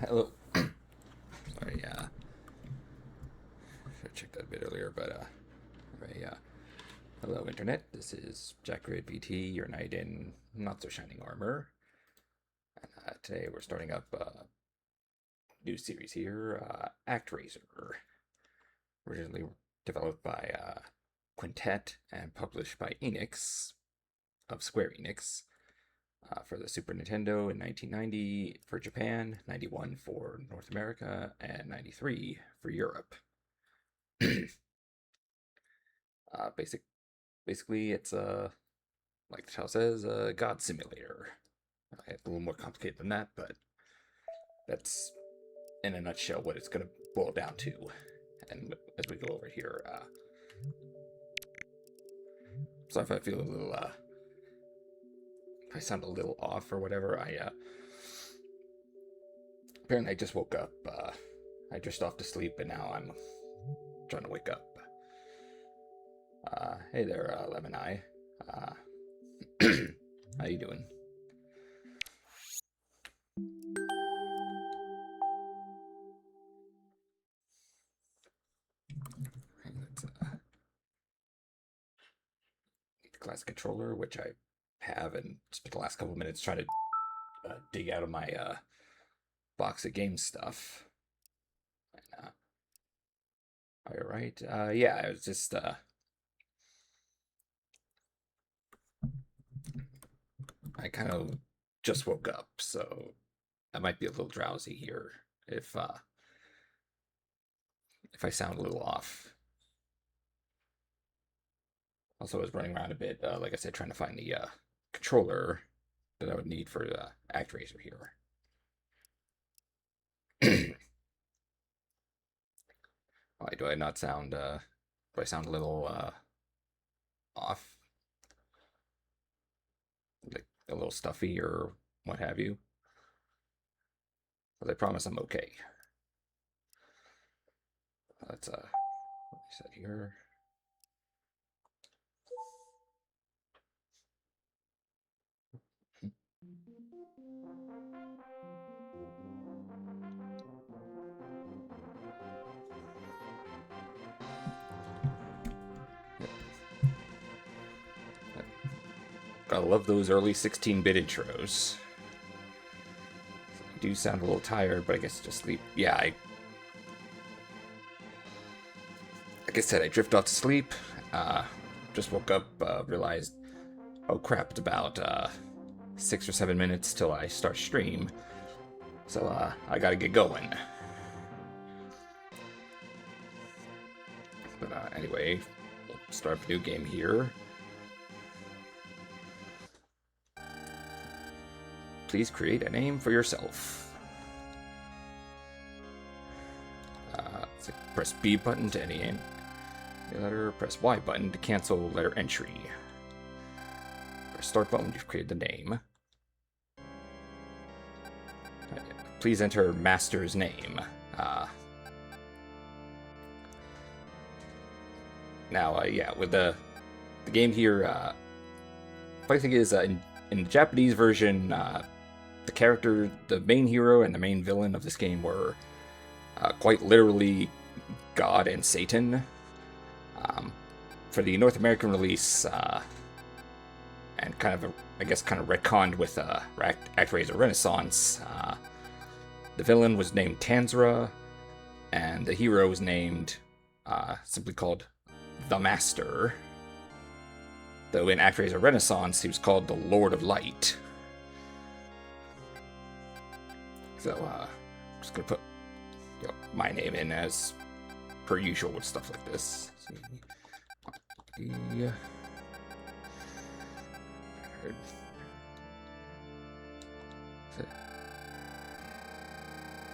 Hello. Sorry, should have checked that a bit earlier, but anyway, hello Internet. This is ActRaiser EP, your knight in not so shining armor. And today we're starting up a new series here, ActRaiser, originally developed by Quintet and published by Enix of Square Enix. For the Super Nintendo in 1990 for Japan, 91 for North America, and 93 for Europe. Basically, it's like the title says, a god simulator. It's a little more complicated than that, but that's in a nutshell what it's going to boil down to. And as we go over here, sorry if I feel a little if I sound a little off or whatever. Apparently I just woke up. I drifted off to sleep, and now I'm trying to wake up. Hey there, Lemon Eye. How you doing? Let's need the class controller, which I have, and spent the last couple of minutes trying to dig out of my box of game stuff. And, all right. Yeah, I was just I kind of just woke up, so I might be a little drowsy here if I sound a little off. Also, I was running around a bit, like I said, trying to find the controller that I would need for the ActRaiser here. Why do I not sound? Do I sound a little off? Like a little stuffy or what have you? But I promise I'm okay. Let's reset here. Gotta love those early 16-bit intros. I do sound a little tired, but I guess just sleep. Yeah, like I said, I drifted off to sleep. Just woke up, realized, oh crap, it's about 6 or 7 minutes till I start stream. So I gotta get going. But anyway, we'll start up a new game here. Please create a name for yourself. Press B button to any letter. Press Y button to cancel letter entry. Press start button to create the name. Please enter master's name. Now, yeah, with the game here, funny thing is, in the Japanese version, the main hero and the main villain of this game were quite literally God and Satan. For the North American release, and kind of, I guess, kind of retconned with ActRaiser Renaissance, the villain was named Tanzra, and the hero was named, simply called The Master. Though in ActRaiser Renaissance, he was called the Lord of Light. So, I'm just gonna put my name in as per usual with stuff like this.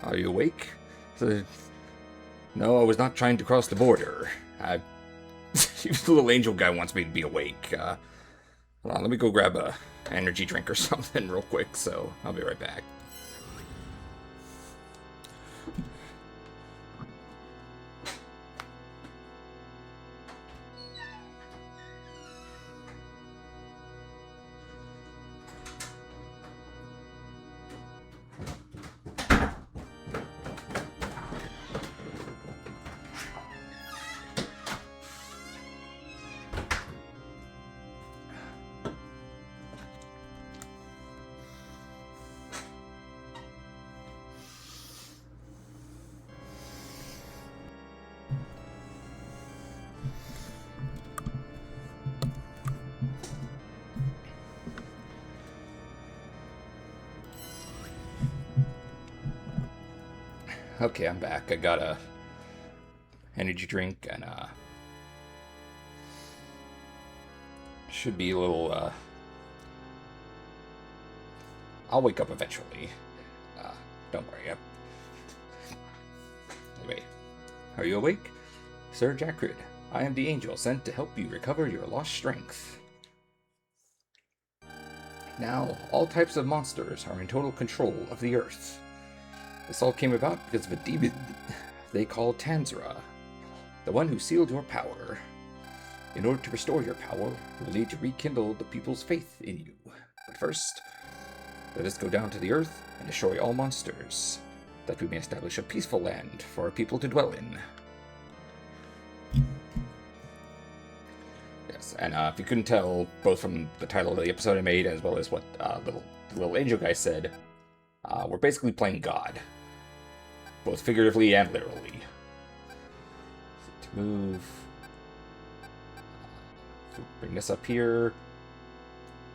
Are you awake? No, I was not trying to cross the border. The little angel guy wants me to be awake. Hold on, let me go grab a energy drink or something real quick, so I'll be right back. Okay, I'm back. I got a energy drink and should be a little I'll wake up eventually. Don't worry. Anyway, are you awake? Sir Jackrid, I am the angel sent to help you recover your lost strength. Now, all types of monsters are in total control of the Earth. This all came about because of a demon they call Tanzra, the one who sealed your power. In order to restore your power, you'll need to rekindle the people's faith in you. But first, let us go down to the Earth and destroy all monsters, that we may establish a peaceful land for our people to dwell in. Yes, and if you couldn't tell, both from the title of the episode I made, as well as what the little angel guy said, we're basically playing God. Both figuratively and literally. So to move... so bring this up here.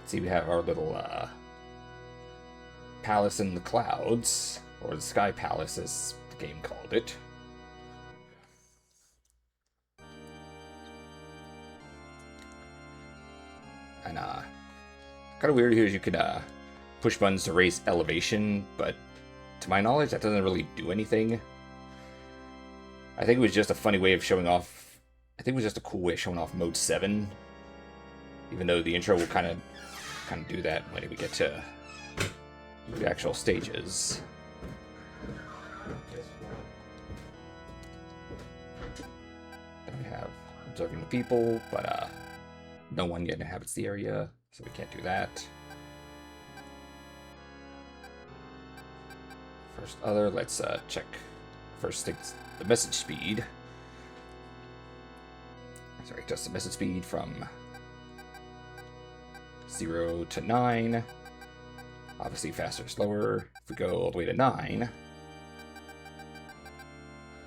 Let's see, we have our little palace in the clouds, or the sky palace as the game called it. And kind of weird here is you could push buttons to raise elevation, but to my knowledge that doesn't really do anything. I think it was just a funny way of showing off, I think it was just a cool way of showing off mode 7, even though the intro will kind of do that when we get to the actual stages. Then we have observing the people, but no one yet inhabits the area, so we can't do that. First other, let's check first things, the message speed. Sorry, just the message speed from 0 to 9. Obviously faster or slower. If we go all the way to 9,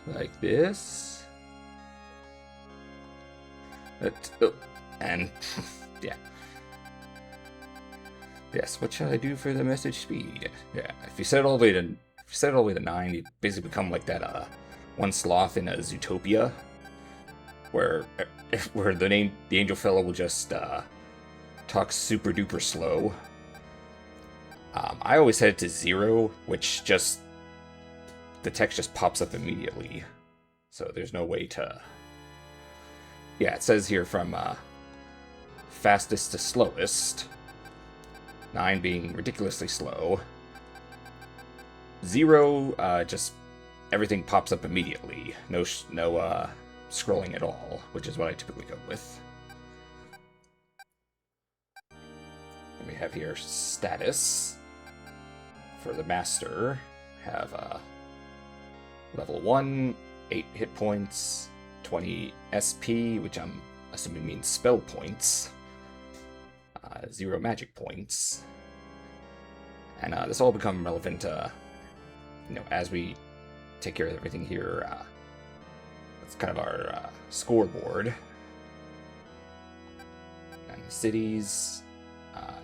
like this. And yeah. Yes, what shall I do for the message speed? Yeah, if you set it all the way to 9, you basically become like that one sloth in a Zootopia, where the angel fellow will just talk super duper slow. I always set it to 0, which just the text just pops up immediately, so there's no way to. Yeah, it says here from fastest to slowest. 9 being ridiculously slow. 0, just everything pops up immediately. No scrolling at all, which is what I typically go with. And we have here status. For the master, have level 1, 8 hit points, 20 SP, which I'm assuming means spell points, 0 magic points, and this all become relevant, as we take care of everything here. That's kind of our scoreboard. And cities,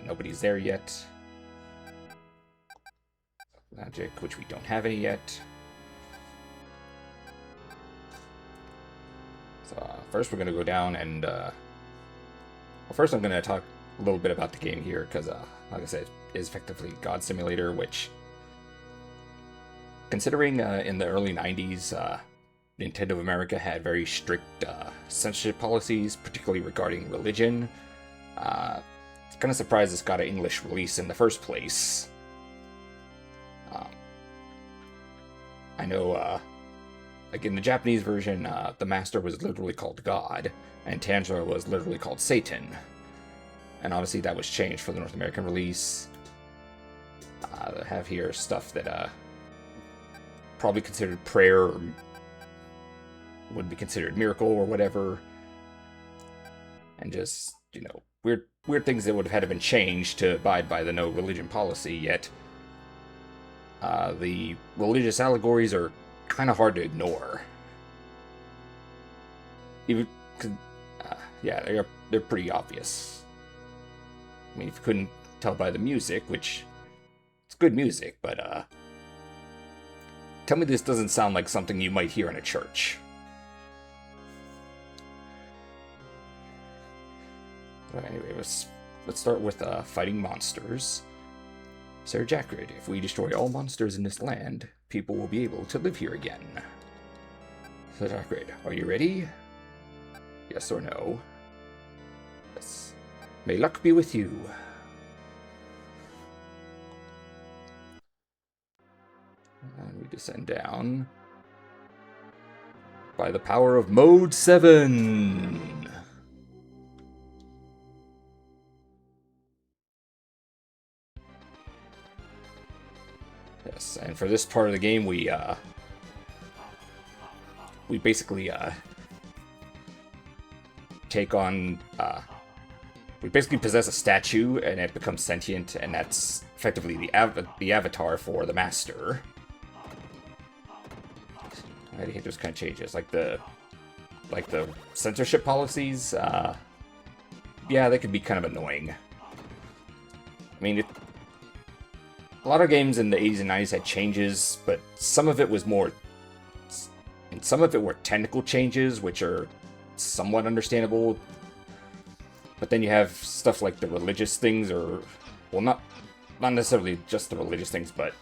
nobody's there yet. Magic, which we don't have any yet. So first we're going to go down and, well, first I'm going to talk a little bit about the game here, because, like I said, it is effectively God Simulator, which, considering in the early 90s, Nintendo of America had very strict censorship policies, particularly regarding religion. It's kind of surprised this got an English release in the first place. I know, like in the Japanese version, the Master was literally called God, and Tanjiro was literally called Satan. And obviously that was changed for the North American release. I have here stuff that probably considered prayer, or would be considered miracle or whatever. And just, weird things that would have had to been changed to abide by the no religion policy, yet the religious allegories are kind of hard to ignore. Even, yeah, they're pretty obvious. I mean, if you couldn't tell by the music, which it's good music, but Tell me this doesn't sound like something you might hear in a church. Anyway, let's start with fighting monsters. Sir Jackred, if we destroy all monsters in this land, people will be able to live here again. Sir Jackred, are you ready? Yes or no? Yes. May luck be with you. And we descend down by the power of Mode 7. Yes, and for this part of the game, we basically take on we basically possess a statue, and it becomes sentient, and that's effectively the avatar for the master. I think there's kind of changes, like the censorship policies. Yeah, they could be kind of annoying. I mean, a lot of games in the 80s and 90s had changes, but some of it was more, and some of it were technical changes, which are somewhat understandable. But then you have stuff like the religious things, or, well, not necessarily just the religious things, but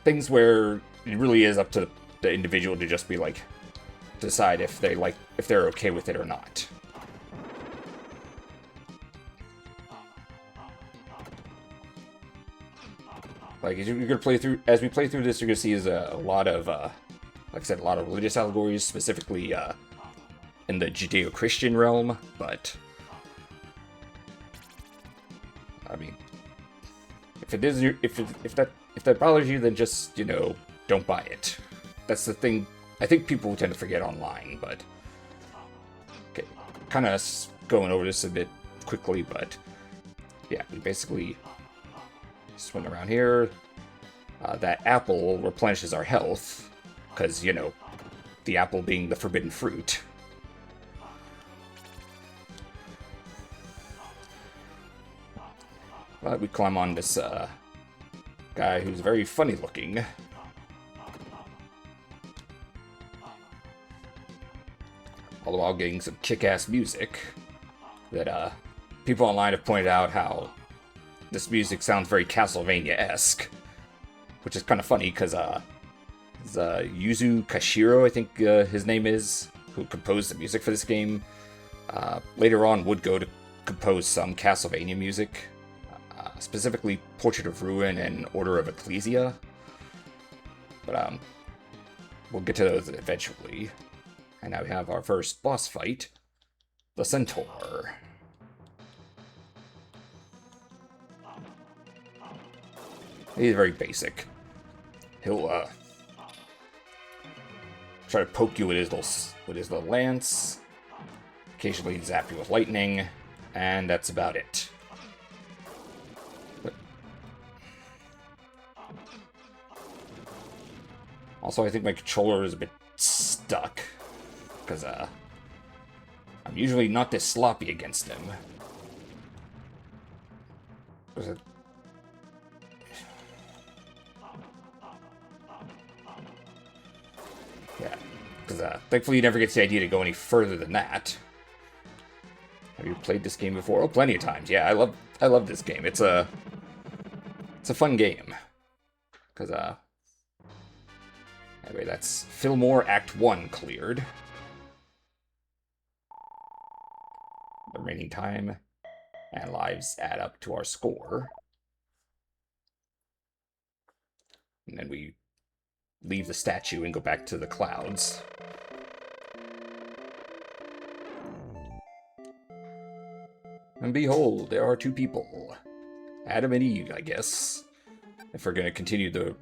things where it really is up to the individual to just be like, decide if they're okay with it or not. Like, as we play through this, you're gonna see is a lot of, like I said, a lot of religious allegories, specifically in the Judeo-Christian realm. But I mean, if that bothers you, then just, you know, don't buy it. That's the thing. I think people tend to forget online, but okay, kind of going over this a bit quickly, but yeah, we basically swing around here. That apple replenishes our health, because, you know, the apple being the forbidden fruit. We climb on this guy who's very funny looking. All the while getting some kick-ass music that people online have pointed out how this music sounds very Castlevania-esque, which is kind of funny because Yuzu Kashiro, I think his name is, who composed the music for this game, later on would go to compose some Castlevania music, specifically Portrait of Ruin and Order of Ecclesia. But we'll get to those eventually. And now we have our first boss fight, the Centaur. He's very basic. He'll try to poke you with his little lance. Occasionally zap you with lightning, and that's about it. But also, I think my controller is a bit stuck, because I'm usually not this sloppy against him. Yeah, because thankfully you never get the idea to go any further than that. Have you played this game before? Oh, plenty of times. Yeah, I love this game. It's a fun game. Because anyway, that's Fillmore Act 1 cleared. The remaining time and lives add up to our score. And then we leave the statue and go back to the clouds. And behold, there are two people. Adam and Eve, I guess. If we're going to continue the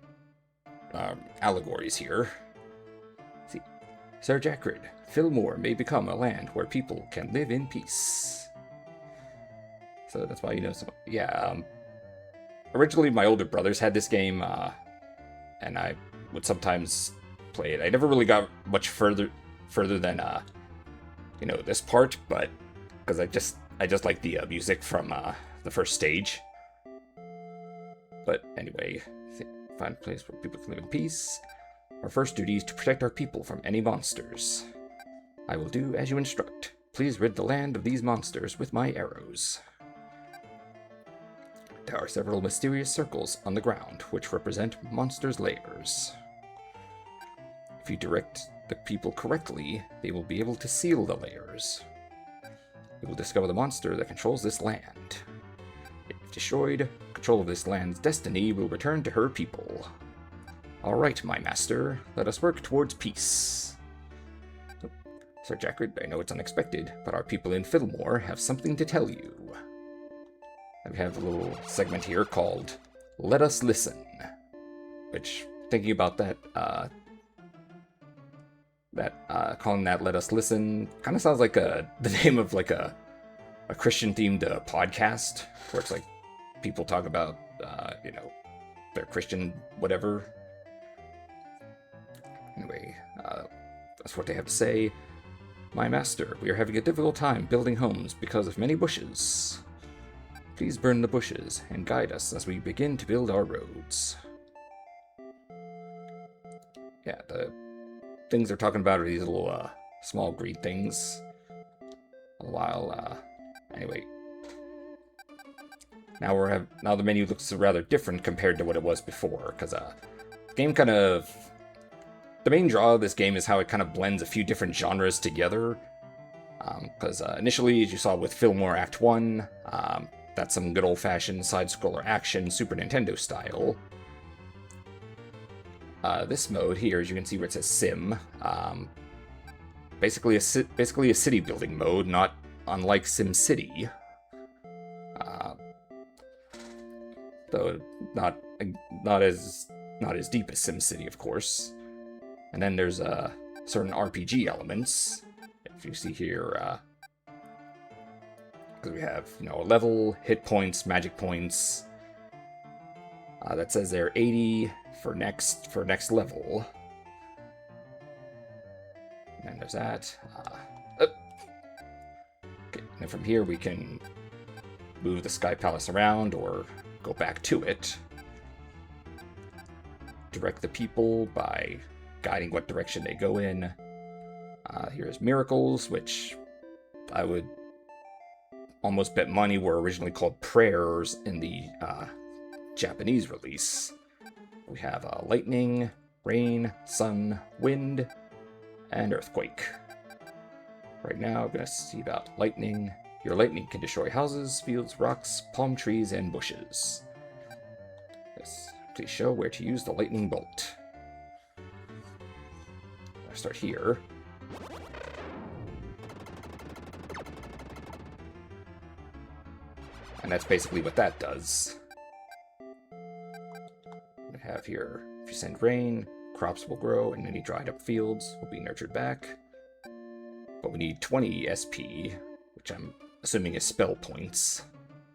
allegories here. See, Sir Jackred, Fillmore may become a land where people can live in peace. So that's why, you know, originally my older brothers had this game, and I would sometimes play it. I never really got much further than, you know, this part, but because I just like the music from the first stage. But anyway, Find a place where people can live in peace. Our first duty is to protect our people from any monsters. I will do as you instruct. Please rid the land of these monsters with my arrows. There are several mysterious circles on the ground, which represent monsters' lairs. If you direct the people correctly, they will be able to seal the lairs. You will discover the monster that controls this land. If destroyed, control of this land's destiny will return to her people. Alright, my master, let us work towards peace. Sir Jackred, I know it's unexpected, but our people in Fillmore have something to tell you. We have a little segment here called Let Us Listen, which, thinking about that, calling that Let Us Listen kind of sounds like the name of like a Christian-themed podcast, where it's like people talk about, their Christian whatever. Anyway, that's what they have to say. My master, we are having a difficult time building homes because of many bushes. Please burn the bushes and guide us as we begin to build our roads. Yeah, the things they're talking about are these little small green things. Anyway. Now the menu looks rather different compared to what it was before, because the game kind of... The main draw of this game is how it kind of blends a few different genres together. Because initially, as you saw with Fillmore Act 1, that's some good old-fashioned side-scroller action, Super Nintendo style. This mode here, as you can see where it says Sim, basically a city-building mode, not unlike SimCity. Though not as deep as SimCity, of course. And then there's certain RPG elements. If you see here, because we have a level, hit points, magic points. That says they're 80 for next level. And then there's that. Okay, and then from here we can move the Sky Palace around or go back to it. Direct the people by guiding what direction they go in. Here's miracles, which I would almost bet money were originally called prayers in the Japanese release. We have lightning, rain, sun, wind, and earthquake. Right now, I'm going to see about lightning. Your lightning can destroy houses, fields, rocks, palm trees, and bushes. Yes, please show where to use the lightning bolt. I'll start here. And that's basically what that does. We have here, if you send rain, crops will grow, and any dried up fields will be nurtured back. But we need 20 SP, which I'm assuming is spell points.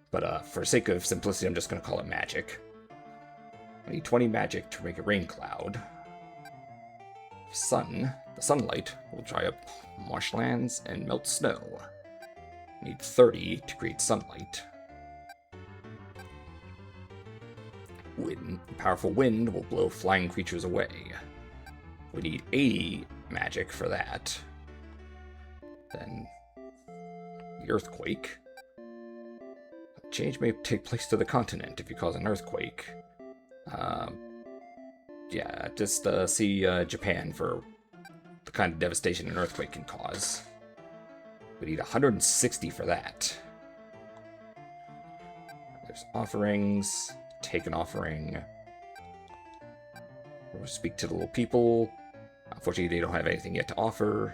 But for sake of simplicity, I'm just going to call it magic. We need 20 magic to make a rain cloud. The sunlight will dry up marshlands and melt snow. We need 30 to create sunlight. Powerful wind will blow flying creatures away. We need 80 magic for that. Then the earthquake. Change may take place to the continent if you cause an earthquake. Yeah, just see Japan for the kind of devastation an earthquake can cause. We need 160 for that. There's offerings. Take an offering. We'll speak to the little people. Unfortunately, they don't have anything yet to offer.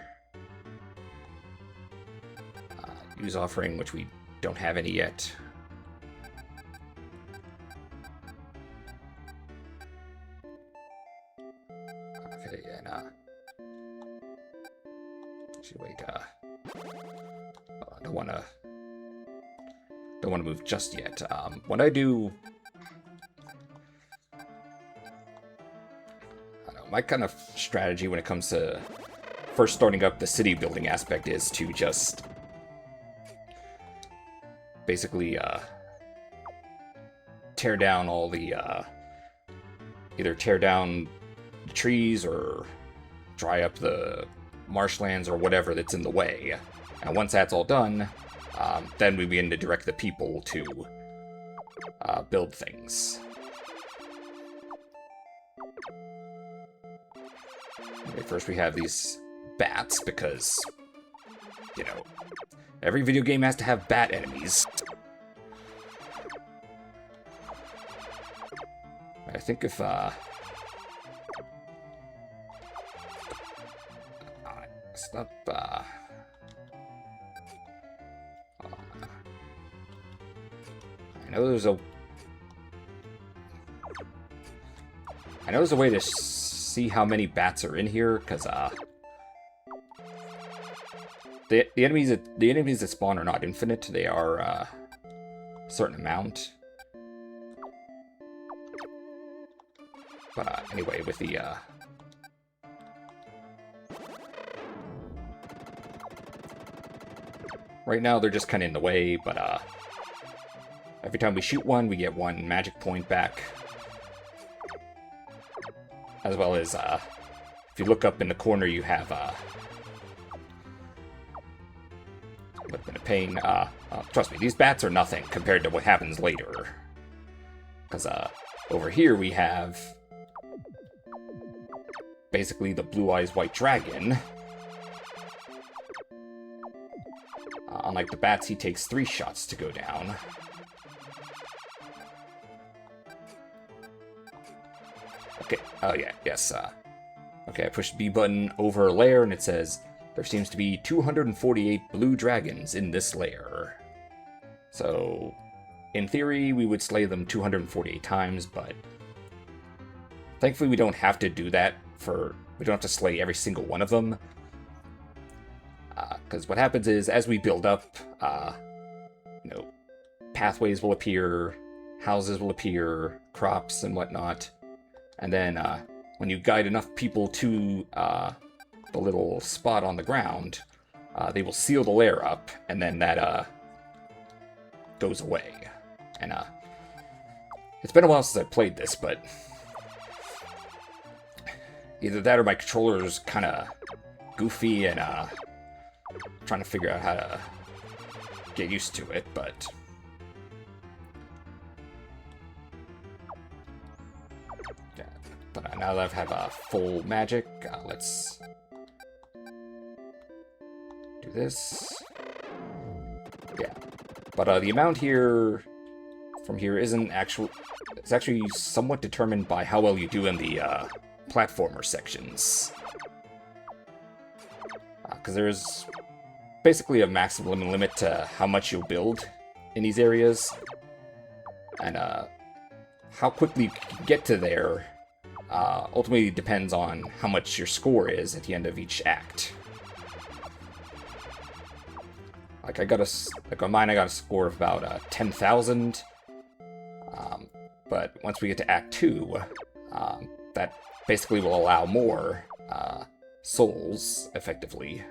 Use offering, which we don't have any yet. Okay, and actually, wait. I don't want to move just yet. What I do. My kind of strategy when it comes to first starting up the city building aspect is to just basically tear down all the either tear down the trees or dry up the marshlands or whatever that's in the way. And once that's all done, then we begin to direct the people to build things. Okay, first we have these bats, because, you know, every video game has to have bat enemies. I think if, stop, I know there's a way to see how many bats are in here, because the enemies that spawn are not infinite. They are a certain amount. But anyway, with the right now they're just kind of in the way, but every time we shoot one, we get one magic point back. As well as, if you look up in the corner, you have, what's been a pain, trust me, these bats are nothing compared to what happens later. Because, over here we have, basically the Blue Eyes White Dragon. Unlike the bats, he takes 3 shots to go down. Okay, oh yeah, yes, okay, I pushed B button over a layer, and it says, there seems to be 248 blue dragons in this layer. So, in theory, we would slay them 248 times, but thankfully we don't have to do that we don't have to slay every single one of them. Because what happens is, as we build up, you know, pathways will appear, houses will appear, crops and whatnot. And then, when you guide enough people to the little spot on the ground, they will seal the layer up, and then that goes away. And it's been a while since I played this, but either that or my controller's kind of goofy, and trying to figure out how to get used to it, but now that I have full magic, let's do this. Yeah, but the amount here from here isn't actual. It's actually somewhat determined by how well you do in the platformer sections, because there's basically a maximum limit to how much you'll build in these areas, and how quickly you can get to there. Ultimately depends on how much your score is at the end of each act. Like on mine I got a score of about 10,000. But once we get to Act 2, that basically will allow more souls, effectively,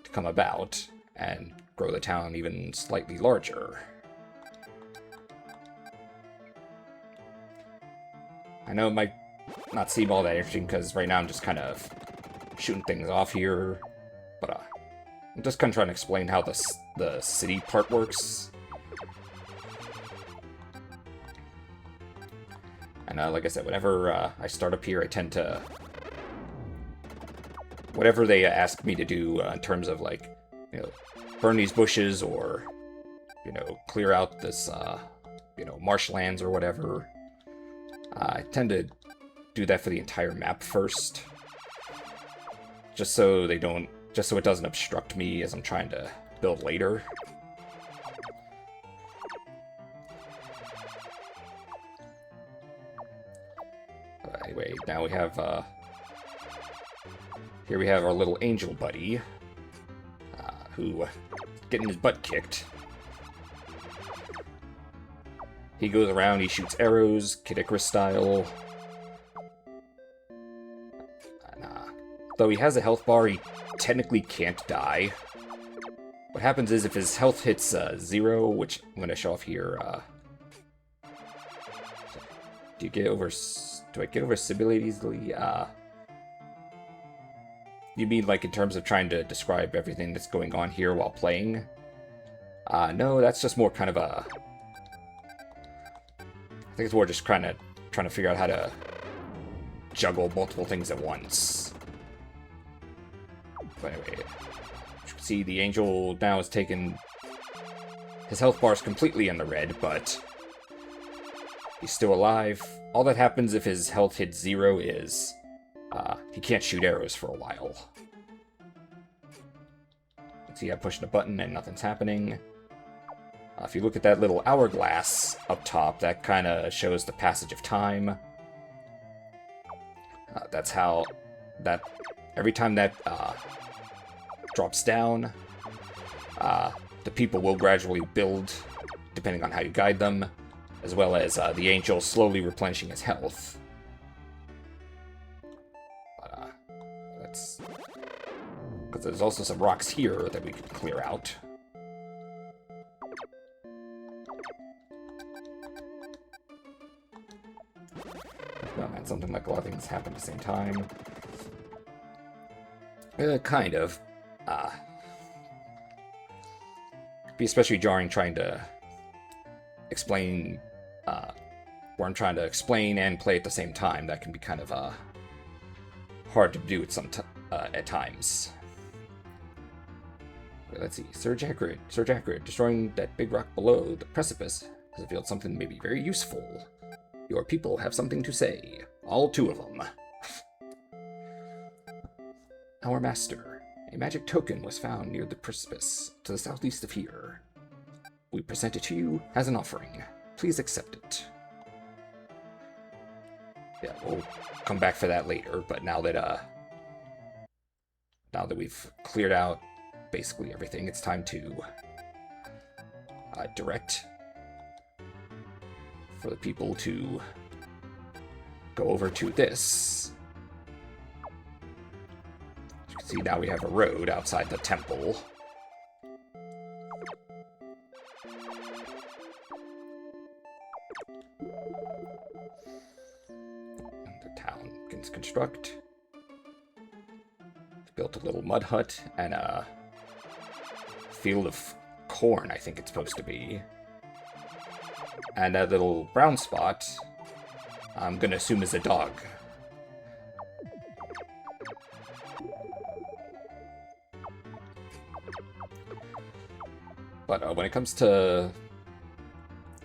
to come about and grow the town even slightly larger. I know it might not seem all that interesting, because right now I'm just kind of shooting things off here, but I'm just kind of trying to explain how the city part works. And like I said, whenever I start up here, I tend to... whatever they ask me to do in terms of, like, you know, burn these bushes, or, you know, clear out this, you know, marshlands or whatever, I tend to do that for the entire map first, just so it doesn't obstruct me as I'm trying to build later. Anyway, now we have here we have our little angel buddy, who getting his butt kicked. He goes around, he shoots arrows, Kid Icarus style. And, though he has a health bar, he technically can't die. What happens is, if his health hits 0, which I'm going to show off here, Do I get over Sibyllate easily? You mean like in terms of trying to describe everything that's going on here while playing? No, that's just more kind of a... I think it's more just trying to figure out how to juggle multiple things at once. But anyway, you can see the angel now has taken... His health bar is completely in the red, but he's still alive. All that happens if his health hits 0 is he can't shoot arrows for a while. See, I'm pushing a button and nothing's happening. If you look at that little hourglass up top, that kind of shows the passage of time. That's how that every time that drops down, the people will gradually build, depending on how you guide them, as well as the angel slowly replenishing his health. But that's because there's also some rocks here that we can clear out. Well, man, something like a lot of things happen at the same time. Kind of. Be especially jarring trying to explain, where I'm trying to explain and play at the same time. That can be kind of hard to do at times. Okay, let's see. Surge accurate. Destroying that big rock below the precipice has revealed something maybe very useful. Your people have something to say. All 2 of them. Our master. A magic token was found near the precipice to the southeast of here. We present it to you as an offering. Please accept it. Yeah, we'll come back for that later, but now that we've cleared out basically everything, it's time to direct for the people to go over to this. As you can see, now we have a road outside the temple. And the town can construct. Built a little mud hut and a field of corn, I think it's supposed to be. And that little brown spot, I'm gonna assume is a dog. But when it comes to...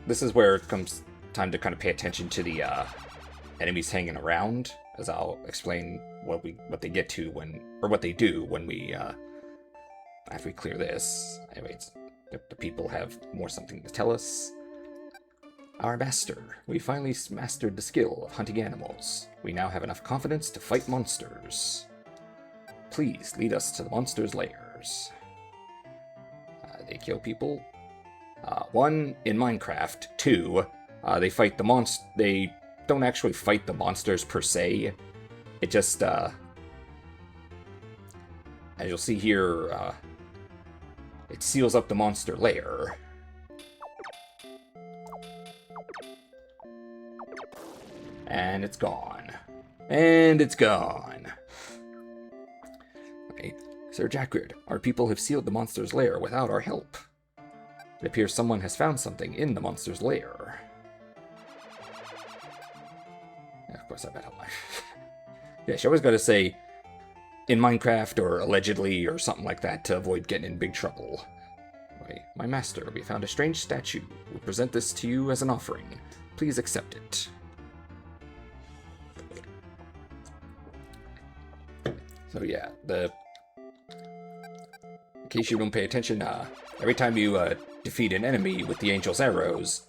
This is where it comes time to kind of pay attention to the enemies hanging around, as I'll explain what they get to when... Or what they do when we... after we clear this. Anyways, the people have more something to tell us. Our master, we finally mastered the skill of hunting animals. We now have enough confidence to fight monsters. Please lead us to the monsters' lairs. They kill people. 1, in Minecraft. 2, they fight the monster. They don't actually fight the monsters per se. It just, as you'll see here, it seals up the monster lair. And it's gone. And it's gone. Okay, Sir Jackrid, our people have sealed the monster's lair without our help. It appears someone has found something in the monster's lair. Yeah, of course I bet I'll lie. Yeah, she always gotta say, in Minecraft, or allegedly, or something like that, to avoid getting in big trouble. Okay, my master, we found a strange statue. We present this to you as an offering. Please accept it. So yeah, in case you don't pay attention, every time you defeat an enemy with the angel's arrows,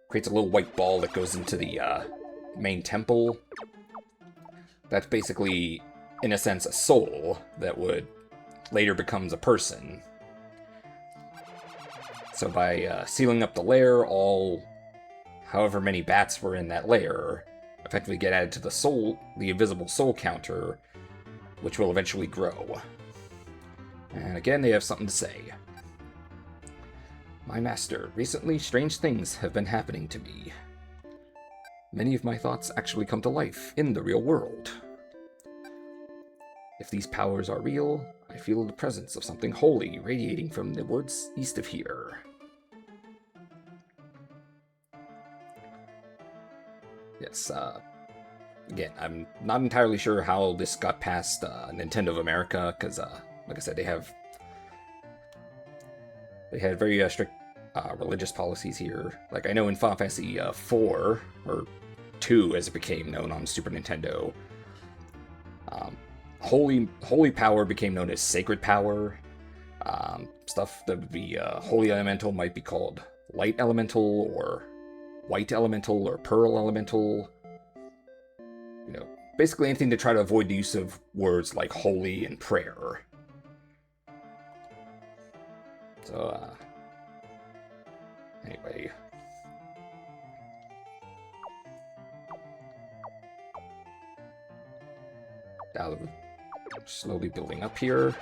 creates a little white ball that goes into the main temple. That's basically, in a sense, a soul that would later becomes a person. So by sealing up the lair, however many bats were in that lair, effectively get added to the invisible soul counter, which will eventually grow. And again, they have something to say. My master, recently strange things have been happening to me. Many of my thoughts actually come to life in the real world. If these powers are real, I feel the presence of something holy radiating from the woods east of here. Yes, again, I'm not entirely sure how this got past Nintendo of America, because, like I said, they had very strict religious policies here. Like, I know in Final Fantasy 4, or 2 as it became known on Super Nintendo, holy power became known as sacred power. Stuff that would be holy elemental might be called light elemental, or white elemental, or pearl elemental. You know, basically anything to try to avoid the use of words like holy and prayer. So, anyway. Now, slowly building up here.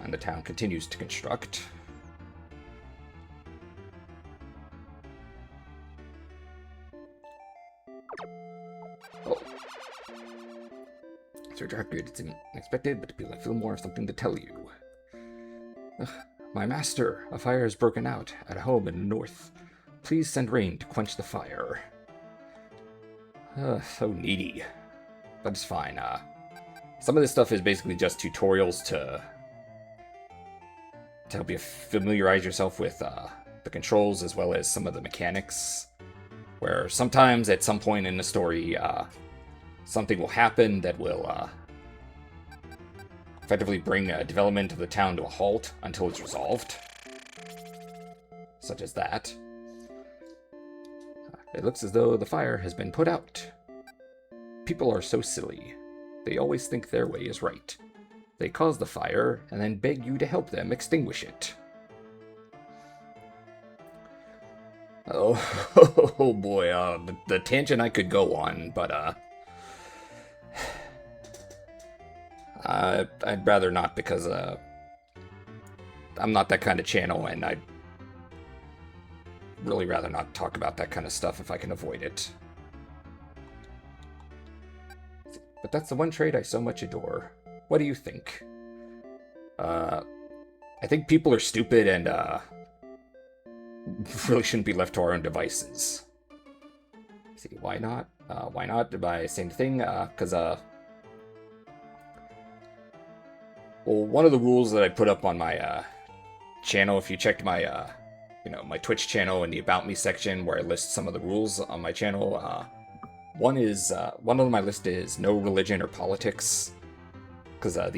And the town continues to construct. Oh. Sir Darkbeard, it's unexpected, but I feel more of something to tell you. My master, a fire has broken out at a home in the north. Please send rain to quench the fire. So needy. But it's fine. Some of this stuff is basically just tutorials to help you familiarize yourself with the controls as well as some of the mechanics. Where sometimes at some point in the story, something will happen that will effectively bring development of the town to a halt until it's resolved. Such as that. It looks as though the fire has been put out. People are so silly. They always think their way is right. They cause the fire and then beg you to help them extinguish it. Oh, oh boy, the tangent I could go on, but I'd rather not, because I'm not that kind of channel, and I'd really rather not talk about that kind of stuff if I can avoid it. But that's the one trait I so much adore. What do you think? I think people are stupid and really shouldn't be left to our own devices. See, why not? Why not? By same thing, because well, one of the rules that I put up on my channel, if you checked my my Twitch channel in the About Me section where I list some of the rules on my channel, one of them I list is no religion or politics, because in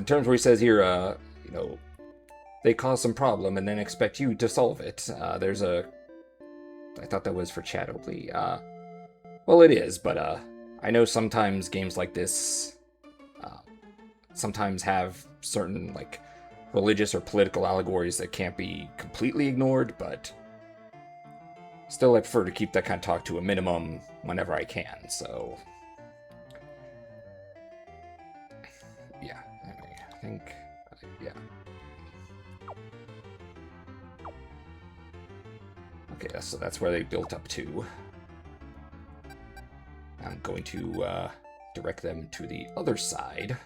terms where he says here, they cause some problem and then expect you to solve it. I thought that was for chat only. Well, it is, but I know sometimes games like this sometimes have certain religious or political allegories that can't be completely ignored, but still I prefer to keep that kind of talk to a minimum whenever I can, so yeah, anyway, I think, yeah. Okay, so that's where they built up to. I'm going to direct them to the other side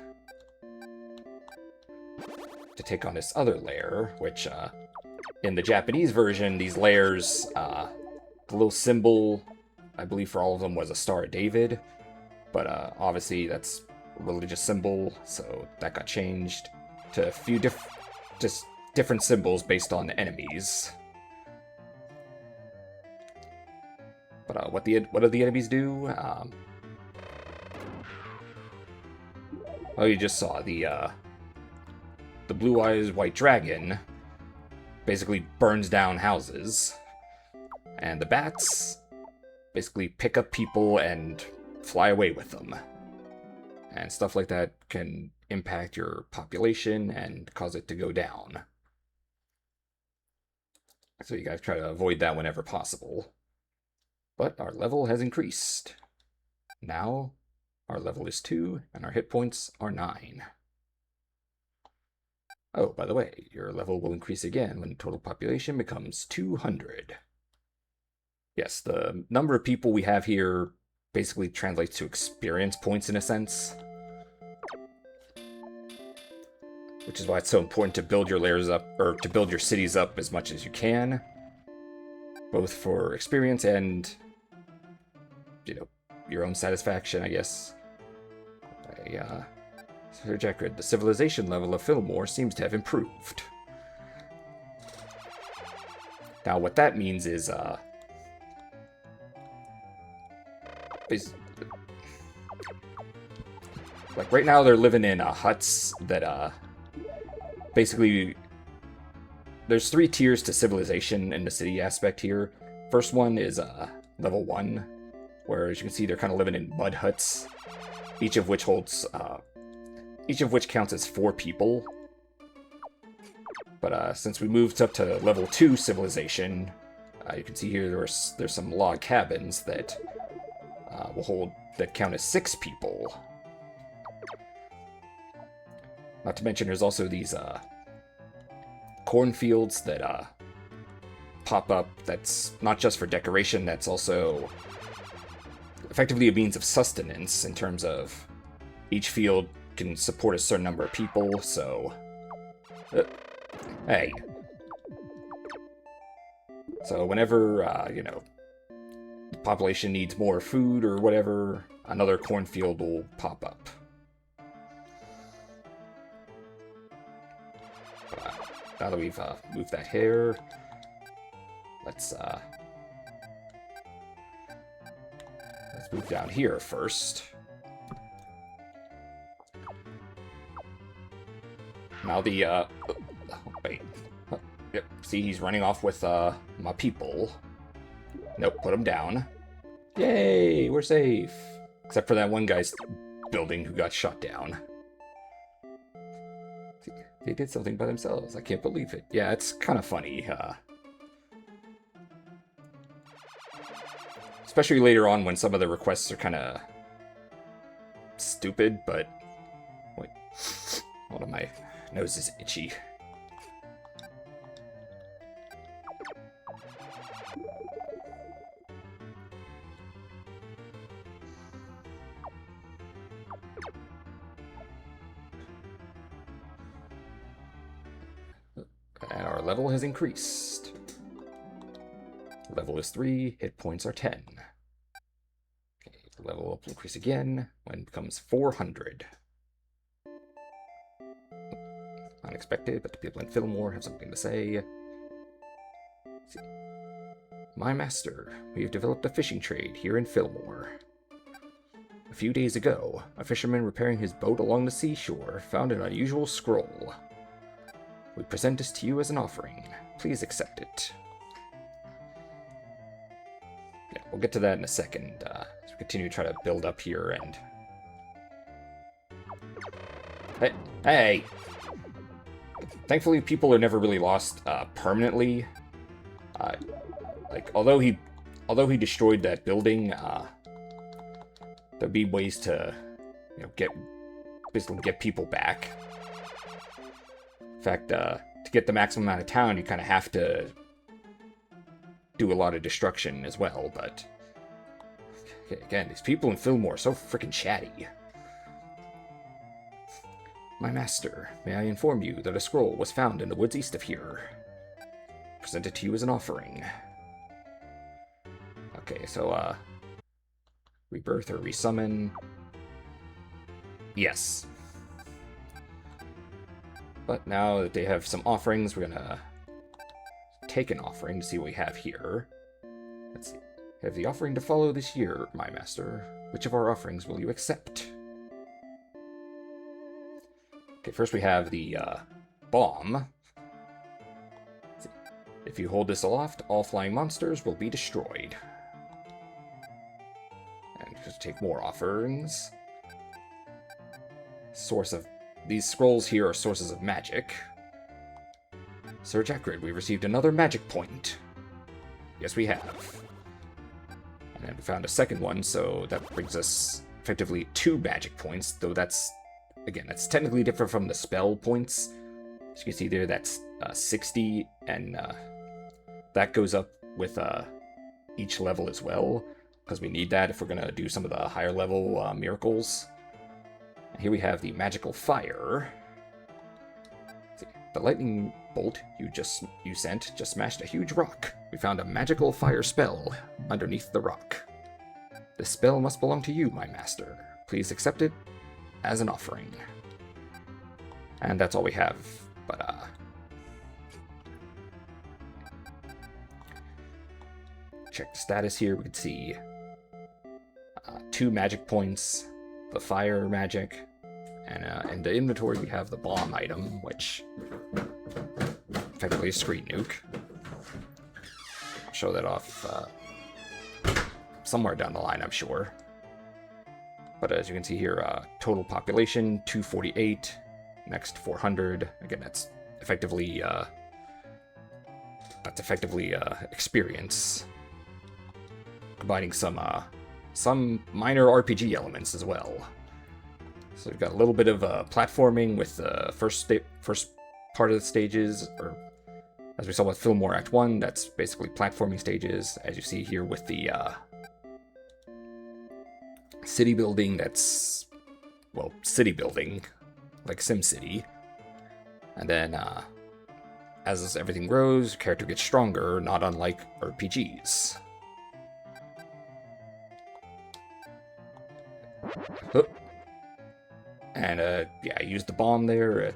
to take on this other layer, which in the Japanese version, these layers, the little symbol, I believe for all of them, was a Star of David, but obviously that's a religious symbol, so that got changed to a few different symbols based on the enemies. But what do the enemies do? Oh, you just saw the Blue Eyes White Dragon basically burns down houses, and the bats basically pick up people and fly away with them. And stuff like that can impact your population and cause it to go down. So you guys try to avoid that whenever possible. But our level has increased. Now, our level is 2, and our hit points are 9. Oh, by the way, your level will increase again when total population becomes 200. Yes, the number of people we have here basically translates to experience points in a sense. Which is why it's so important to build your layers up, or to build your cities up as much as you can. Both for experience and, your own satisfaction, I guess. Sir Jackred, the civilization level of Fillmore seems to have improved. Now, what that means is, like, right now they're living in huts that, basically, there's 3 tiers to civilization in the city aspect here. First one is level 1, where, as you can see, they're kind of living in mud huts, each of which counts as 4 people. But since we moved up to level 2 civilization, you can see here there's some log cabins that that count as 6 people. Not to mention there's also these cornfields that pop up. That's not just for decoration, that's also effectively a means of sustenance in terms of each field can support a certain number of people, so... hey. So whenever, the population needs more food or whatever, another cornfield will pop up. Now that we've moved that here, let's move down here first. Now the wait, yep. See, he's running off with my people. Nope, put him down. Yay, we're safe. Except for that one guy's building who got shot down. They did something by themselves. I can't believe it. Yeah, it's kind of funny. Especially later on when some of the requests are kind of stupid, but... Wait. Hold on, my nose is itchy. And our level has increased. Level is 3, hit points are 10. Okay, the level will increase again when it becomes 400. Unexpected, but the people in Fillmore have something to say. My master, we have developed a fishing trade here in Fillmore. A few days ago, a fisherman repairing his boat along the seashore found an unusual scroll. We present this to you as an offering. Please accept it. Yeah, we'll get to that in a second, as we continue to try to build up here and... Hey! Thankfully, people are never really lost permanently. Like, although he destroyed that building, there'd be ways to, basically get people back. In fact, to get the maximum amount of town, you kind of have to do a lot of destruction as well, but... Okay, again, these people in Fillmore are so freaking chatty. My master, may I inform you that a scroll was found in the woods east of here. Present it to you as an offering. Okay, so, rebirth or resummon. Yes. But now that they have some offerings, we're gonna take an offering to see what we have here. Let's see. Have the offering to follow this year, my master. Which of our offerings will you accept? Okay, first we have the bomb. If you hold this aloft, all flying monsters will be destroyed. And just take more offerings. These scrolls here are sources of magic. Sir Jackred, we've received another magic point. Yes, we have. And then we found a second one, so that brings us effectively 2 magic points, though that's, again, that's technically different from the spell points. As you can see there, that's 60, and that goes up with each level as well, because we need that if we're going to do some of the higher level miracles. And here we have the magical fire. The lightning bolt you sent just smashed a huge rock. We found a magical fire spell underneath the rock. This spell must belong to you, my master. Please accept it as an offering. And that's all we have, but check the status here. We can see 2 magic points, the fire magic, and in the inventory we have the bomb item, which effectively a screen nuke. I'll show that off somewhere down the line, I'm sure. But as you can see here, total population 248, next 400. Again, that's effectively experience, combining some minor RPG elements as well. So we've got a little bit of platforming with the first part of the stages, or as we saw with Fillmore Act 1, that's basically platforming stages. As you see here with the city building, that's, well, city building, like SimCity. And then as everything grows, character gets stronger, not unlike RPGs. And yeah, I used the bomb there.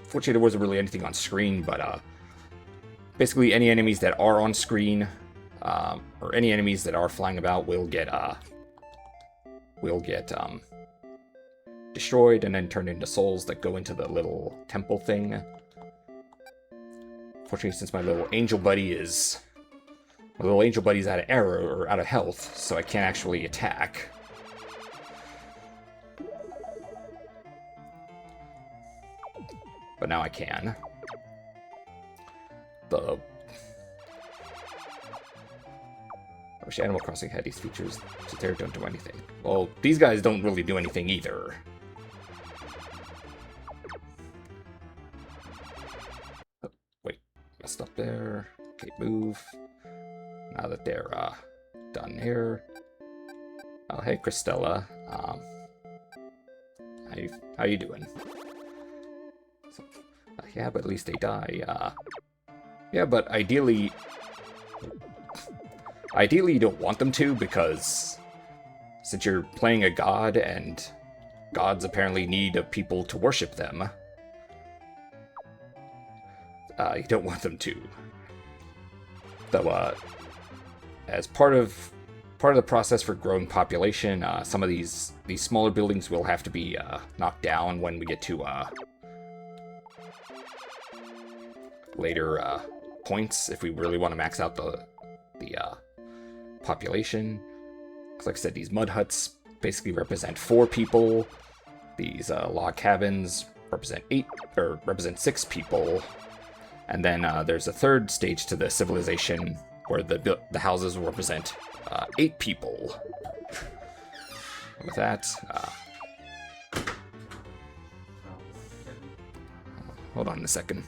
Fortunately, there wasn't really anything on screen, but basically any enemies that are on screen, or any enemies that are flying about, will get destroyed and then turned into souls that go into the little temple thing. Fortunately, since my little angel buddy's out of arrow or out of health, so I can't actually attack. But now I can. I wish Animal Crossing had these features, so they don't do anything. Well, these guys don't really do anything either. Oh, wait, messed up there. Okay, move. Now that they're done here. Oh, hey, Christella. How you doing? So, yeah, but at least they die. Yeah, but ideally you don't want them to, because since you're playing a god and gods apparently need people to worship them, you don't want them to. Though, as part of the process for growing population, some of these smaller buildings will have to be knocked down when we get to later points, if we really want to max out the population. Because like I said, these mud huts basically represent 4 people. These log cabins represent 6 people. And then there's a third stage to the civilization where the houses will represent 8 people. And with that, hold on a second.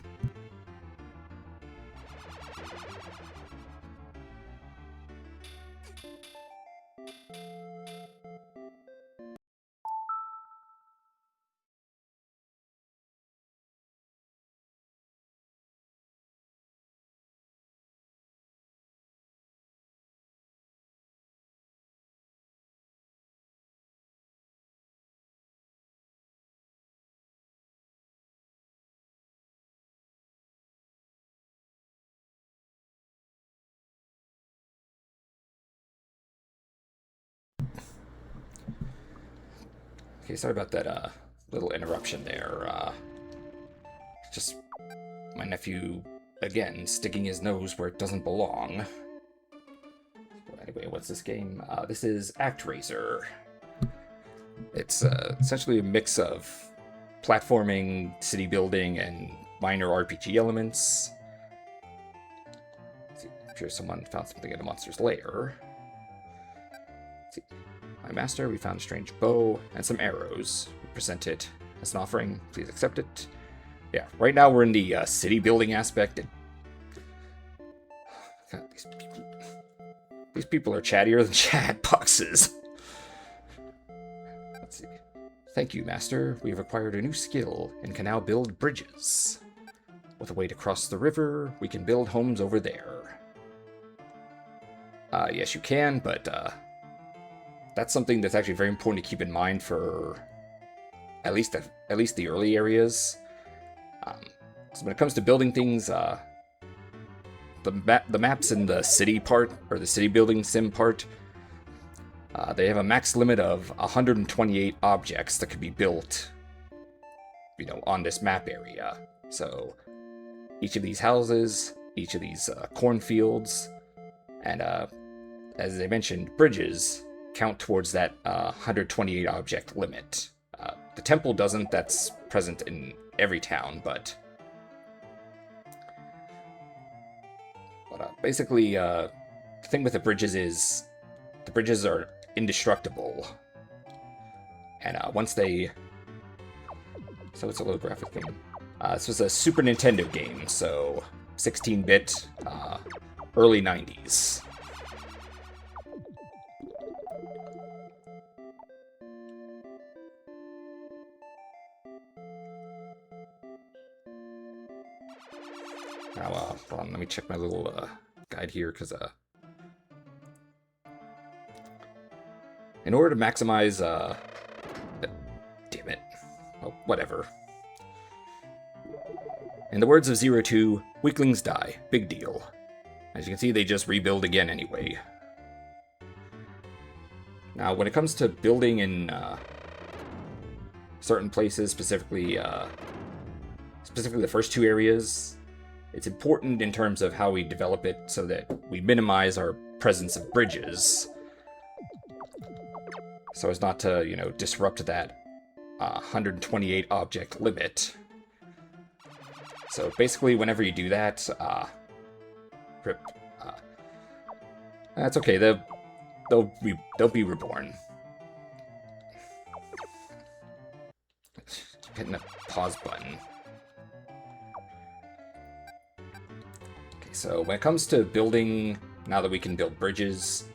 Okay, sorry about that little interruption there. Just my nephew, again, sticking his nose where it doesn't belong. Anyway, what's this game? This is ActRaiser. It's essentially a mix of platforming, city building, and minor RPG elements. Let's see, I'm sure someone found something in the monster's lair. Let's see. My master, we found a strange bow and some arrows. We present it as an offering. Please accept it. yeah, right now we're in the city building aspect. And God, these people are chattier than chat boxes. Let's see. Thank you, Master. We have acquired a new skill and can now build bridges. With a way to cross the river, we can build homes over there. Yes, you can, but that's something that's actually very important to keep in mind for at least the early areas. So when it comes to building things, the maps in the city part, or the city building sim part, they have a max limit of 128 objects that can be built, on this map area. So each of these houses, each of these cornfields, and as I mentioned, bridges count towards that 128 object limit. The temple doesn't, that's present in every town, but basically, the thing with the bridges is the bridges are indestructible. And once they... So it's a low graphic game. This was a Super Nintendo game, so 16-bit, early 90s. Now, hold on, let me check my little guide here, because in order to maximize, damn it, well, whatever. In the words of 02, weaklings die, big deal. As you can see, they just rebuild again anyway. Now, when it comes to building in certain places, specifically the first two areas, it's important in terms of how we develop it so that we minimize our presence of bridges, so as not to, disrupt that 128 object limit. So basically, whenever you do that, that's okay. They'll be reborn. Keep hitting the pause button. Okay, so when it comes to building, now that we can build bridges,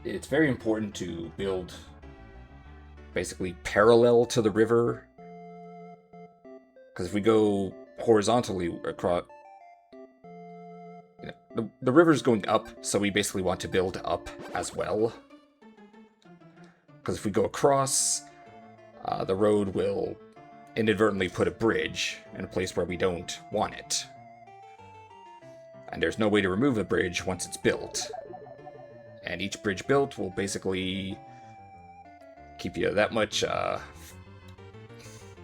it's very important to build basically parallel to the river. Because if we go horizontally across, the river's going up, so we basically want to build up as well. Because if we go across, the road will inadvertently put a bridge in a place where we don't want it. And there's no way to remove the bridge once it's built. And each bridge built will basically keep you that much,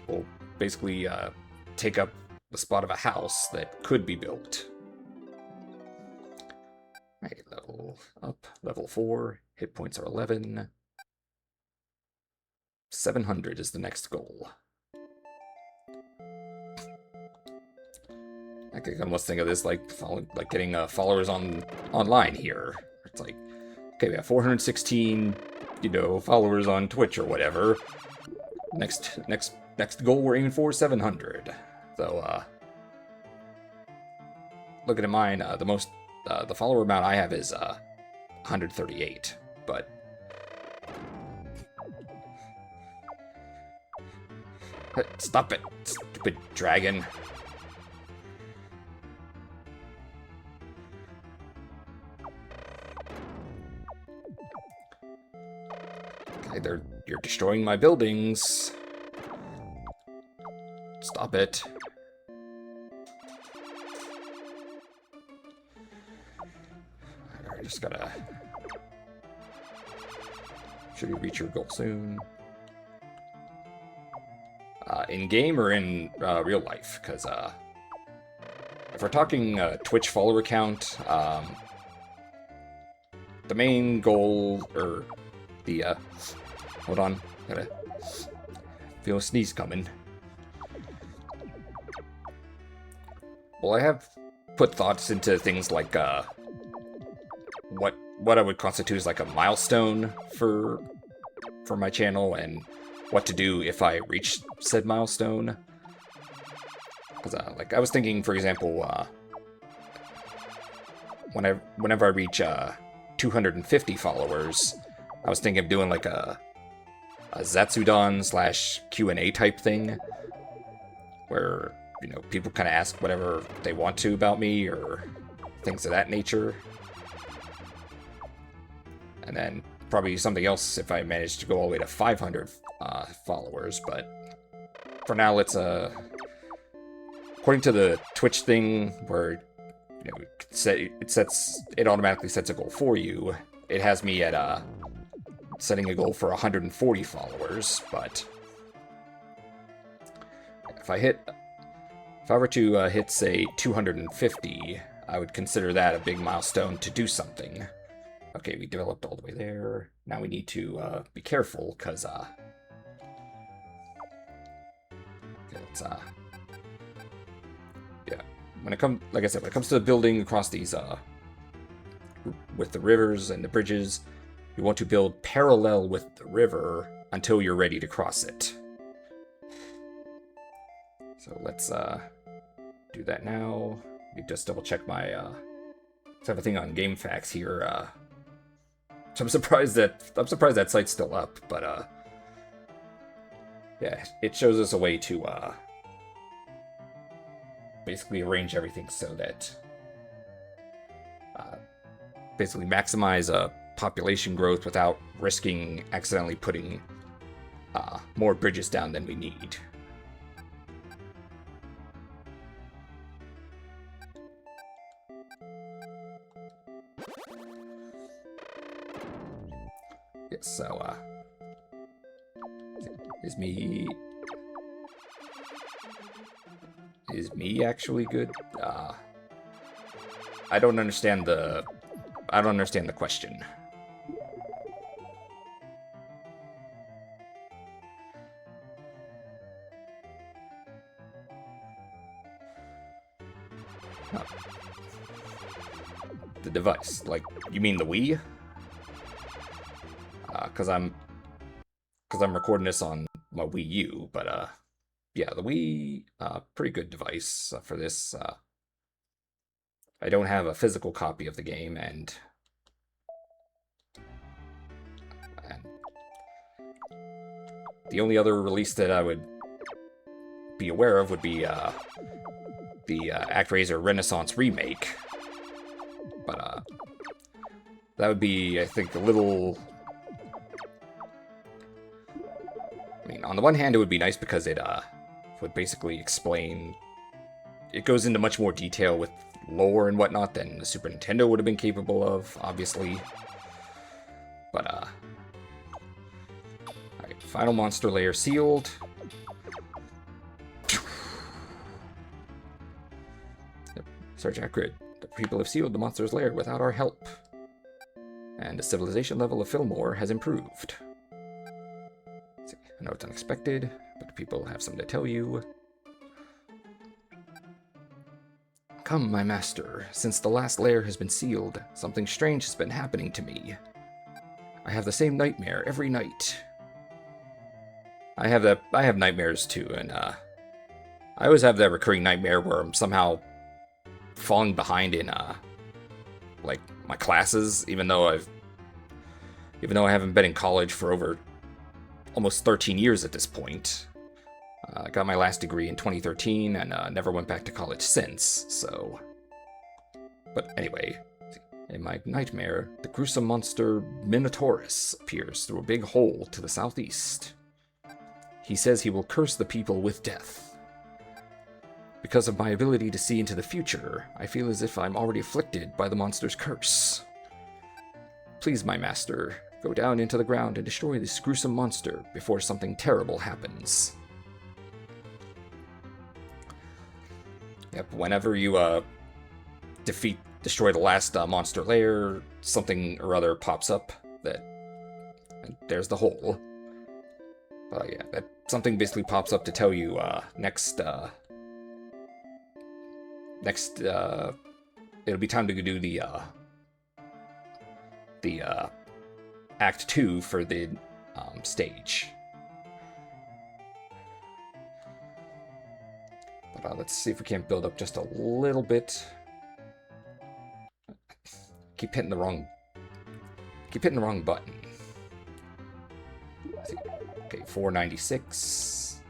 will basically take up the spot of a house that could be built. Right, level up, level 4, hit points are 11. 700 is the next goal. I can almost think of this like getting followers online here. It's like, okay, we have 416, followers on Twitch or whatever. Next goal we're aiming for 700. So, looking at mine, the follower amount I have is 138, but stop it, stupid dragon. Okay, you're destroying my buildings. Stop it. I just gotta... Should you reach your goal soon? In-game or in real life? Because if we're talking Twitch follower count, the main goal, or the... hold on, gotta feel a sneeze coming. Well, I have put thoughts into things like what I would constitute as like a milestone for my channel, and what to do if I reach said milestone. Because, like, I was thinking, for example, whenever I reach 250 followers, I was thinking of doing like a Zatsudan / Q&A type thing, where, you know, people kind of ask whatever they want to about me or things of that nature. And then probably something else if I manage to go all the way to 500 followers. But for now, let's according to the Twitch thing, where, you know, it automatically sets a goal for you. It has me at setting a goal for 140 followers, but if I were to hit, say, 250, I would consider that a big milestone to do something. Okay, we developed all the way there. Now we need to be careful, because yeah, like I said, when it comes to building across these with the rivers and the bridges, you want to build parallel with the river until you're ready to cross it. So let's do that now. Let me just double check my everything on GameFAQs here. So I'm surprised that site's still up, but yeah, it shows us a way to basically arrange everything so that basically maximize population growth without risking accidentally putting more bridges down than we need. Yes, so is me actually good? I don't understand the question. Oh. The device, like, you mean the Wii? Because I'm recording this on my Wii U, but yeah, the Wii, pretty good device for this. I don't have a physical copy of the game, and the only other release that I would be aware of would be the ActRaiser Renaissance remake. But that would be, I think, a little... I mean, on the one hand, it would be nice because it would basically explain... It goes into much more detail with lore and whatnot than the Super Nintendo would have been capable of, obviously. But, alright, final monster layer sealed. Yep. Search accurate. The people have sealed the monster's lair without our help. And the civilization level of Fillmore has improved. I know it's unexpected, but the people have something to tell you. Come, my master. Since the last lair has been sealed, something strange has been happening to me. I have the same nightmare every night. I have nightmares too, and I always have that recurring nightmare where I'm somehow falling behind in like my classes, even though I haven't been in college for over almost 13 years at this point. I got my last degree in 2013 and never went back to college since, so... But anyway, in my nightmare, the gruesome monster Minotaurus appears through a big hole to the southeast. He says he will curse the people with death. Because of my ability to see into the future, I feel as if I'm already afflicted by the monster's curse. Please, my master, go down into the ground and destroy this gruesome monster before something terrible happens. Yep, whenever you destroy the last monster lair, something or other pops up and there's the hole. Yeah, that something basically pops up to tell you next it'll be time to do the Act 2 for the stage. But let's see if we can't build up just a little bit. Keep hitting the wrong button. Let's see. Okay, 496.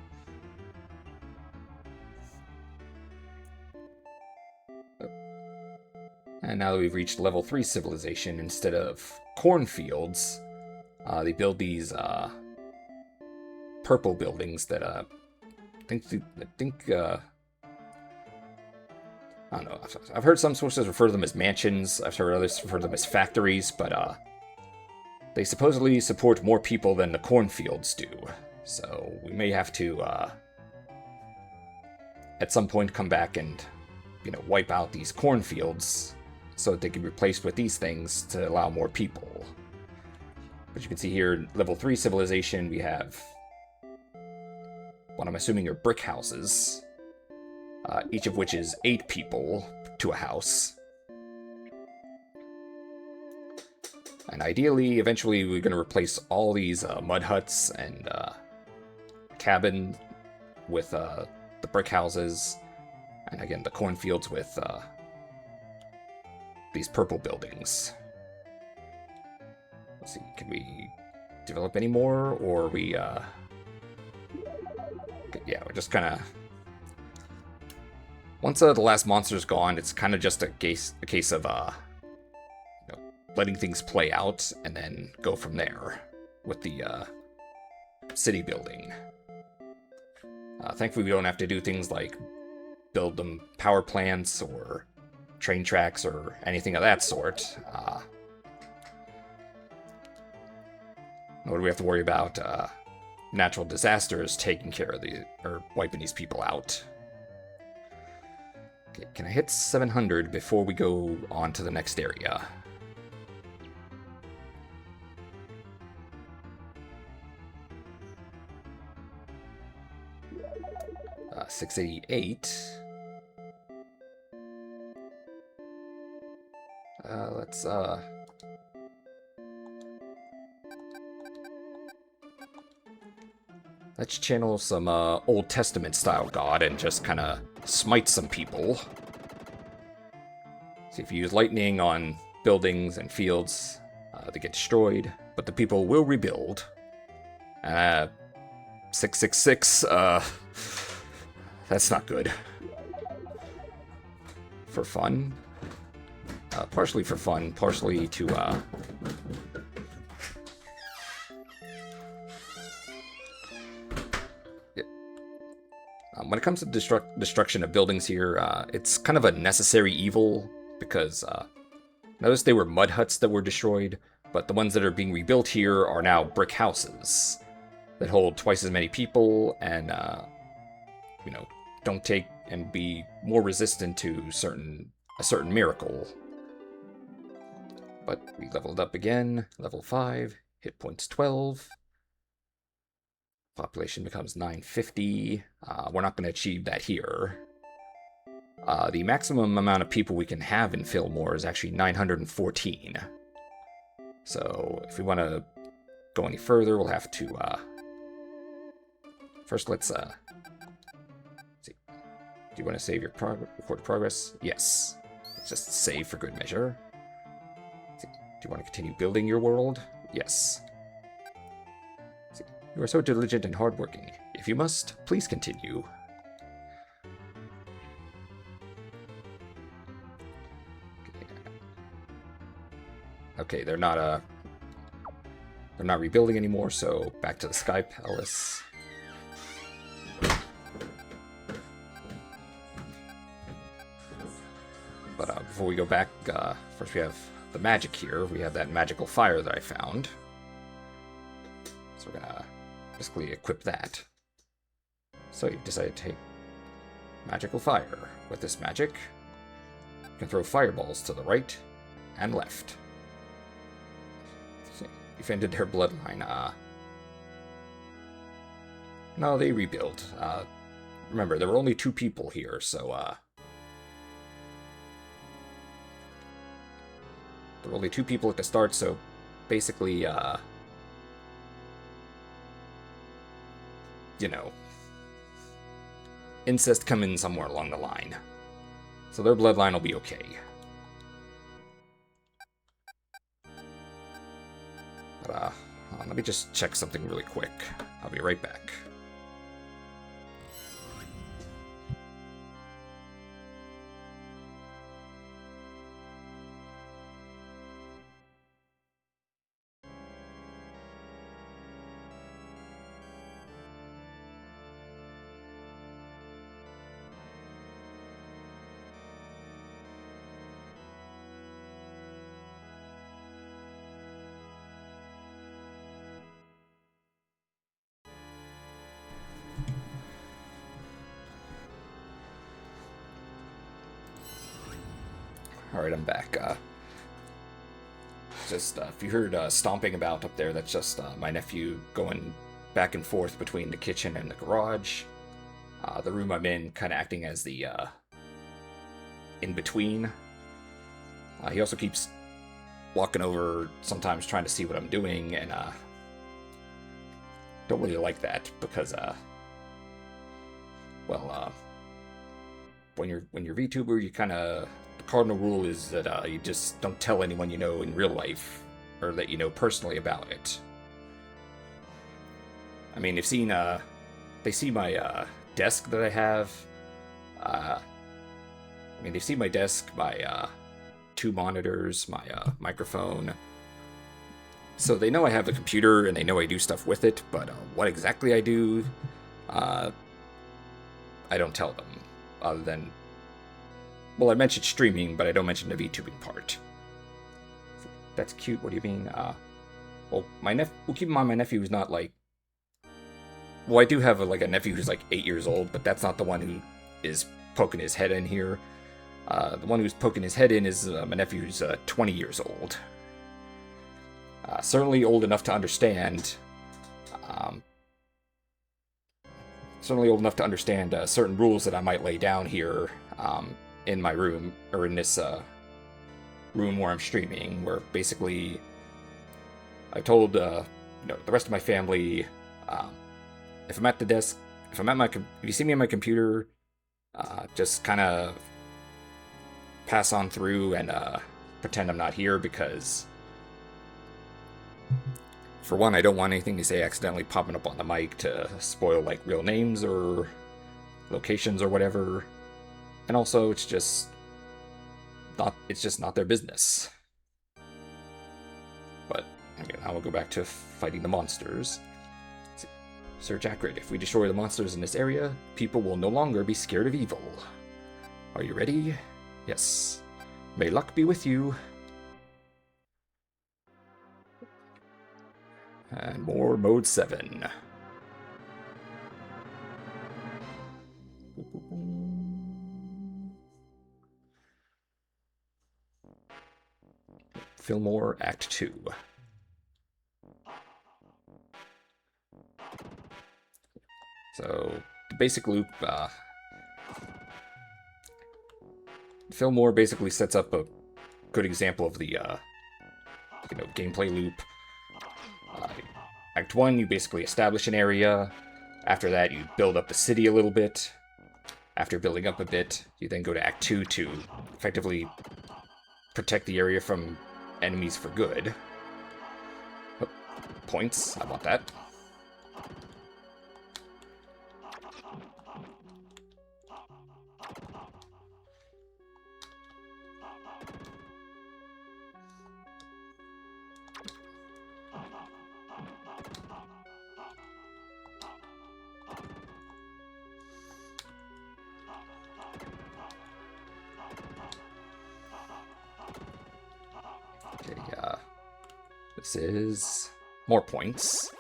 And now that we've reached level 3 civilization, instead of cornfields, they build these purple buildings that I don't know. I've heard some sources refer to them as mansions. I've heard others refer to them as factories, but they supposedly support more people than the cornfields do. So we may have to, at some point, come back and, wipe out these cornfields so that they can be replaced with these things to allow more people. But you can see here, level 3 civilization, we have what I'm assuming are brick houses. Each of which is 8 people to a house. And ideally, eventually, we're going to replace all these mud huts and cabin with the brick houses. And again, the cornfields with these purple buildings. Let's see, can we develop any more? Or we... yeah, we're just kind of... Once the last monster's gone, it's kind of just a case of letting things play out and then go from there with the city building. Thankfully, we don't have to do things like build them power plants or train tracks or anything of that sort. Nor do we have to worry about natural disasters taking care of or wiping these people out. Okay, can I hit 700 before we go on to the next area? Uh, 688. Let's channel some Old Testament style god and just kind of smite some people. See, if you use lightning on buildings and fields, they get destroyed, but the people will rebuild. 666, that's not good. For fun. Partially for fun, partially to, when it comes to destruction of buildings here, it's kind of a necessary evil, because notice they were mud huts that were destroyed, but the ones that are being rebuilt here are now brick houses that hold twice as many people and, don't take and be more resistant to a certain miracle. But we leveled up again, level 5, hit points 12. Population becomes 950. We're not going to achieve that here. The maximum amount of people we can have in Fillmore is actually 914. So if we want to go any further, we'll have to... First, let's see. Do you want to save your record progress? Yes. Let's just save for good measure. Do you want to continue building your world? Yes. You are so diligent and hardworking. If you must, please continue. Okay, they're not rebuilding anymore, so back to the Sky Palace. But before we go back, first we have the magic here. We have that magical fire that I found. So we're gonna basically equip that. So you decided to take magical fire. With this magic, you can throw fireballs to the right and left. Defended their bloodline. No, they rebuild. Remember, there were only 2 people here, so there were only 2 people at the start, so basically, incest come in somewhere along the line. So their bloodline will be okay. But, let me just check something really quick. I'll be right back. Alright, I'm back. If you heard stomping about up there, that's just my nephew going back and forth between the kitchen and the garage. The room I'm in kind of acting as the in-between. He also keeps walking over, sometimes trying to see what I'm doing, and don't really like that because, when you're VTuber, you kind of... The cardinal rule is that you just don't tell anyone you know in real life, or that you know personally about it. I mean, they've seen, they see my desk that I have. They've seen my desk, my 2 monitors, my microphone. So they know I have a computer, and they know I do stuff with it, but what exactly I do, I don't tell them, other than... Well, I mentioned streaming, but I don't mention the VTubing part. That's cute, what do you mean? Well, keep in mind my nephew is not, like... Well, I do have, a nephew who's, 8 years old, but that's not the one who is poking his head in here. The one who's poking his head in is my nephew who's 20 years old. Certainly old enough to understand... certain rules that I might lay down here, in my room, or in this room where I'm streaming, where basically I've told the rest of my family, if I'm at the desk, if you see me on my computer, just kind of pass on through and pretend I'm not here, because for one, I don't want anything to say accidentally popping up on the mic to spoil real names or locations or whatever. And also, it's just not their business. But again, I will go back to fighting the monsters. Sir Jackred, if we destroy the monsters in this area, people will no longer be scared of evil. Are you ready? Yes. May luck be with you. And more Mode 7. Fillmore Act 2. So, the basic loop, Fillmore basically sets up a good example of the, gameplay loop. Act 1, you basically establish an area. After that, you build up the city a little bit. After building up a bit, you then go to Act 2 to effectively protect the area from enemies for good. Oh, points, I want that. This is more points.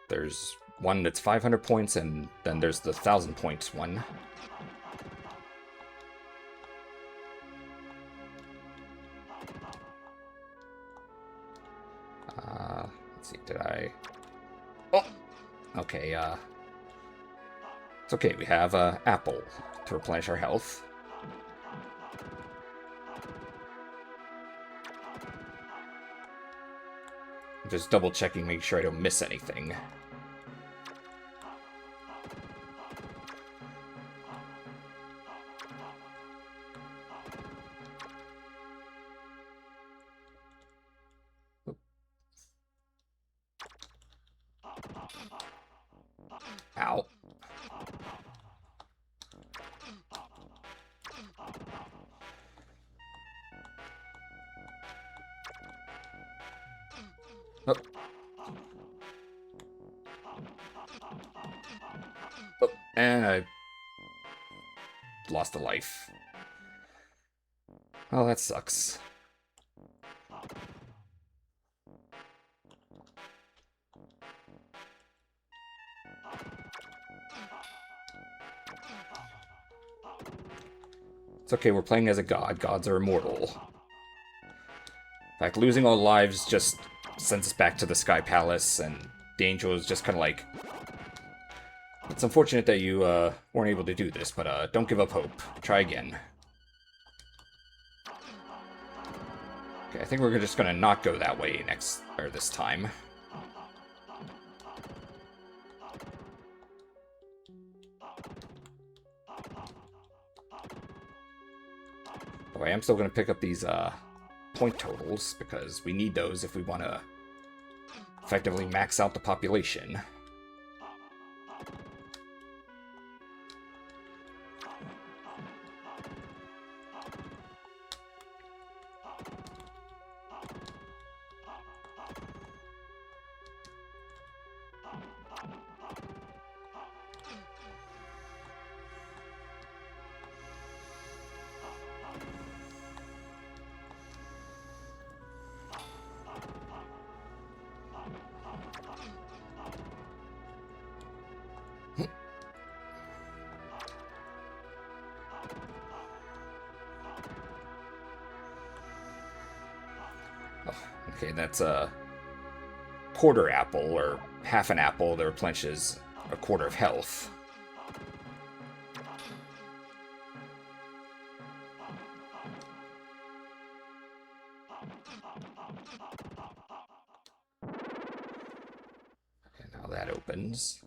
There's one that's 500 points, and then there's the 1,000 points one. Let's see, did I... Oh! Okay, it's okay, we have apple to replenish our health. Just double checking, make sure I don't miss anything. And I lost a life. Oh, that sucks. It's okay, we're playing as a god. Gods are immortal. In fact, losing all lives just sends us back to the Sky Palace, and the angel is just kind of like... It's unfortunate that you weren't able to do this, but don't give up hope. Try again. Okay, I think we're just gonna not go that way this time. Oh, I am still gonna pick up these point totals, because we need those if we want to effectively max out the population. Okay, that's a quarter apple, or half an apple that replenishes a quarter of health. Okay, now that opens.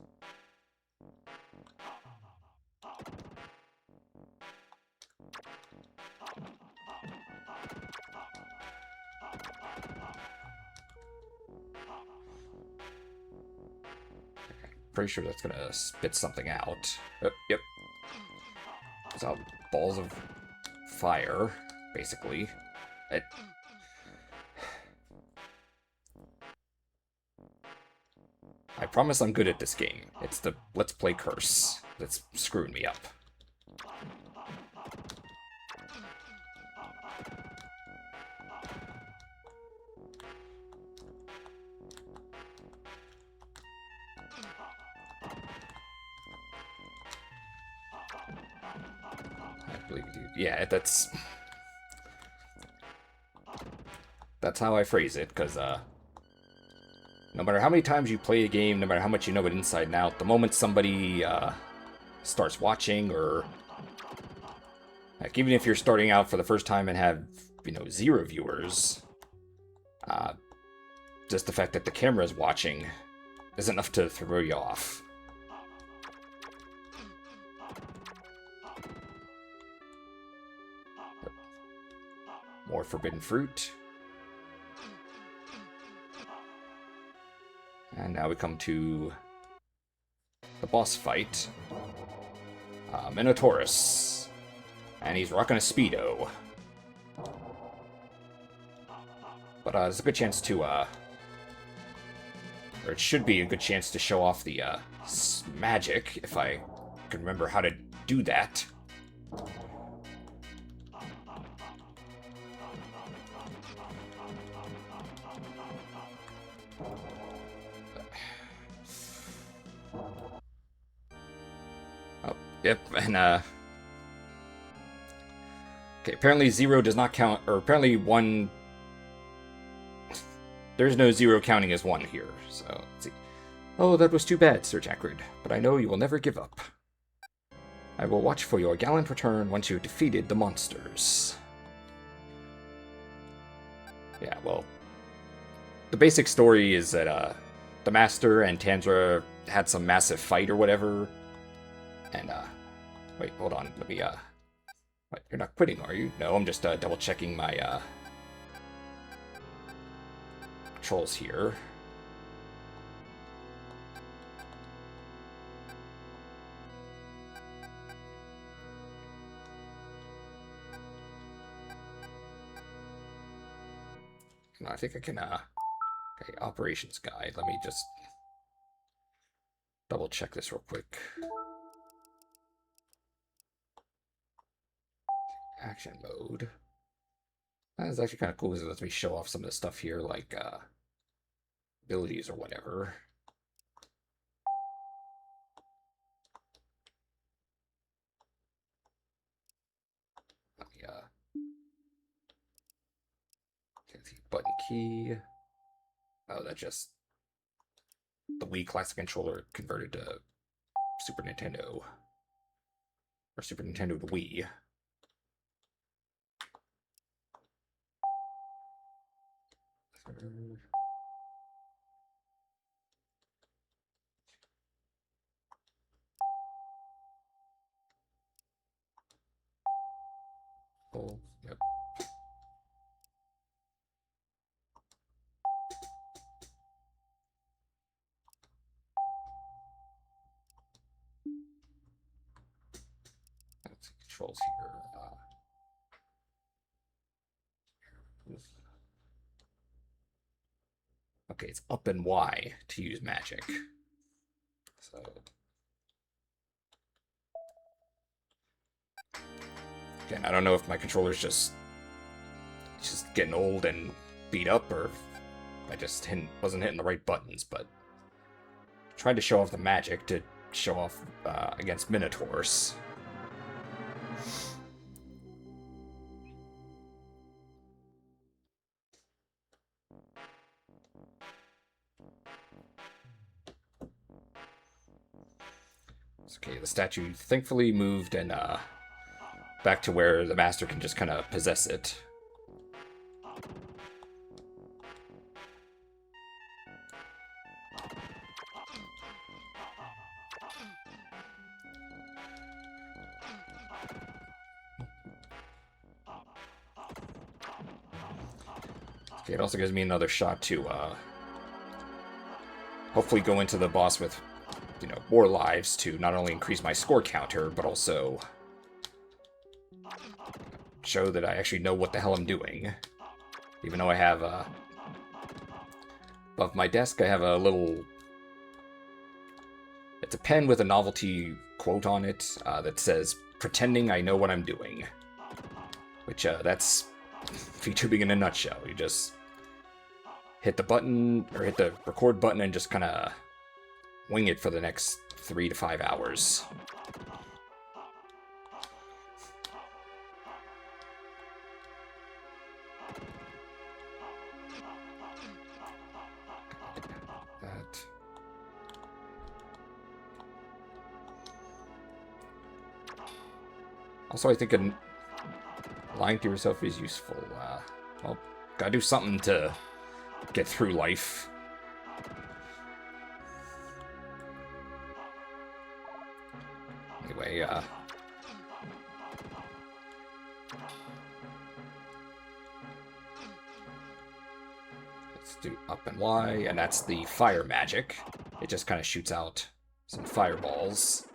Pretty sure that's gonna spit something out. Yep. It's all balls of fire, basically. I promise I'm good at this game. It's the Let's Play curse that's screwing me up. Yeah, that's how I phrase it, because no matter how many times you play a game, no matter how much you know it inside and out, the moment somebody starts watching, or like, even if you're starting out for the first time and have, 0 viewers, just the fact that the camera is watching is enough to throw you off. More forbidden fruit. And now we come to the boss fight. Minotaurus. And he's rocking a Speedo. But there's a good chance to, or it should be a good chance to show off the magic, if I can remember how to do that. Yep, and okay, apparently 0 does not count, or apparently 1... There's no 0 counting as 1 here, so let's see. Oh, that was too bad, Sir Jackred, but I know you will never give up. I will watch for your gallant return once you've defeated the monsters. Yeah, well, the basic story is that the Master and Tanzra had some massive fight or whatever, and wait, hold on, let me what, you're not quitting, are you? No, I'm just double checking my controls here. No, I think I can okay, operations guide. Let me just double check this real quick. action mode. That is actually kind of cool because it lets me show off some of the stuff here, like abilities or whatever. Let me can't see button key. Oh, that's just the Wii Classic controller converted to Super Nintendo. Or Super Nintendo to Wii. Oh, yep. Let's see, controls here. Okay, it's up and Y to use magic. So again, I don't know if my controller's just getting old and beat up, or if I just wasn't hitting the right buttons. But tried to show off the magic to show off against Minotaurs. Okay, the statue thankfully moved and back to where the master can just kind of possess it. Okay, it also gives me another shot to hopefully go into the boss with, you know, more lives to not only increase my score counter, but also show that I actually know what the hell I'm doing. Even though I have, above my desk, I have a little... It's a pen with a novelty quote on it that says, "Pretending I know what I'm doing." Which, that's VTubing in a nutshell. You just hit the button, or hit the record button and just kind of wing it for the next 3 to 5 hours. That. Also, I think lying to yourself is useful. Well, gotta do something to get through life. Anyway, let's do up and Y, and that's the fire magic. It just kind of shoots out some fireballs.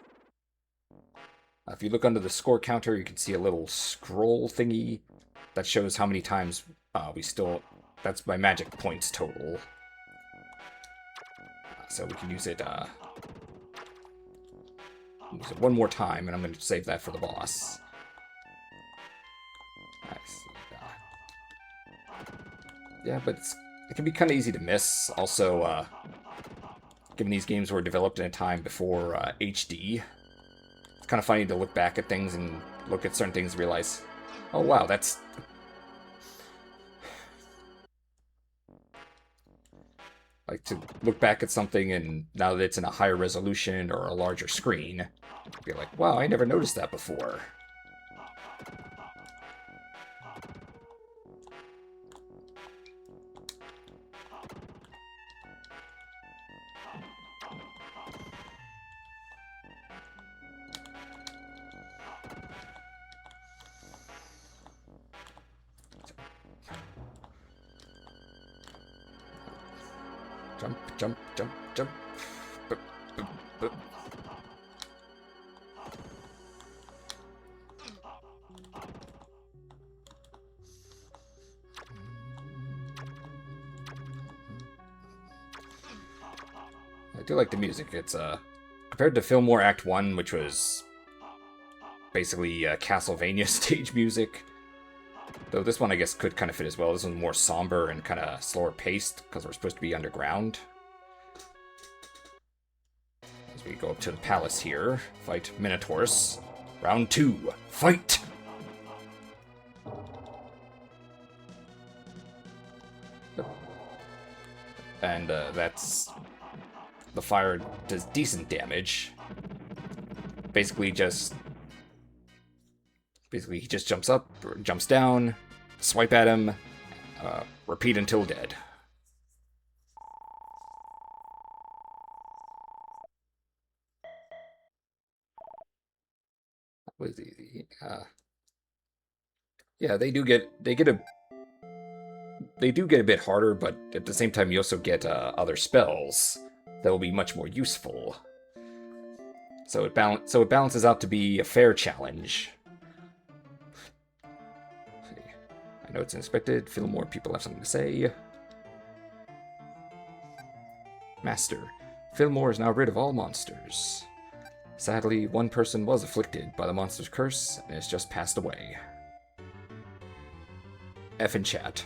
If you look under the score counter, you can see a little scroll thingy that shows how many times that's my magic points total. So we can use it one more time, and I'm going to save that for the boss. Nice. Yeah, but it can be kind of easy to miss. Also, given these games were developed in a time before HD, it's kind of funny to look back at things and look at certain things and realize, oh wow, that's... Like, to look back at something and now that it's in a higher resolution or a larger screen, be like, wow, I never noticed that before. Jump, jump, jump, jump. Boop, boop, boop. I do like the music. It's compared to Fillmore Act 1, which was basically Castlevania stage music. Though this one, I guess, could kind of fit as well. This one's more somber and kind of slower paced, because we're supposed to be underground. As we go up to the palace here, fight Minotaurs. Round 2, fight! And that's... The fire does decent damage. Basically, he just jumps up, or jumps down, swipe at him, repeat until dead. That was easy. Yeah, they do get a bit harder, but at the same time, you also get other spells that will be much more useful. So it balances out to be a fair challenge. I know it's unexpected. Feel more people have something to say. Master, Fillmore is now rid of all monsters. Sadly, one person was afflicted by the monster's curse and has just passed away. F in chat.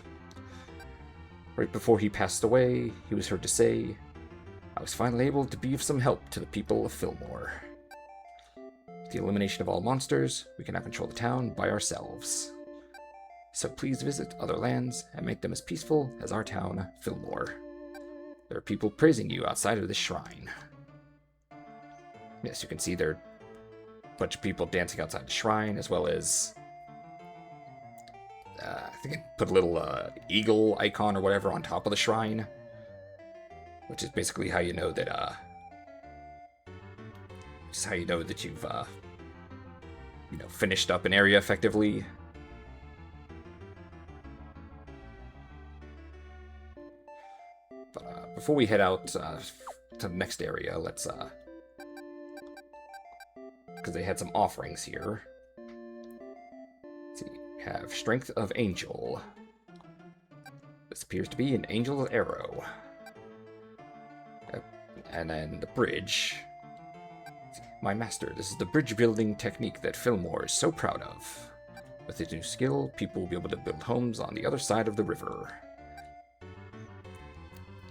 Right before he passed away, he was heard to say, I was finally able to be of some help to the people of Fillmore. With the elimination of all monsters, we can now control the town by ourselves. So please visit other lands and make them as peaceful as our town, Fillmore. There are people praising you outside of this shrine. Yes, you can see there are a bunch of people dancing outside the shrine, as well as... I think I put a little eagle icon or whatever on top of the shrine. Which is basically how you know that, it's how you know that you've, finished up an area effectively. But before we head out to the next area, let's, because they had some offerings here. Let's see, we have Strength of Angel. This appears to be an angel's arrow. And then the bridge. My master, this is the bridge building technique that Fillmore is so proud of. With his new skill, people will be able to build homes on the other side of the river.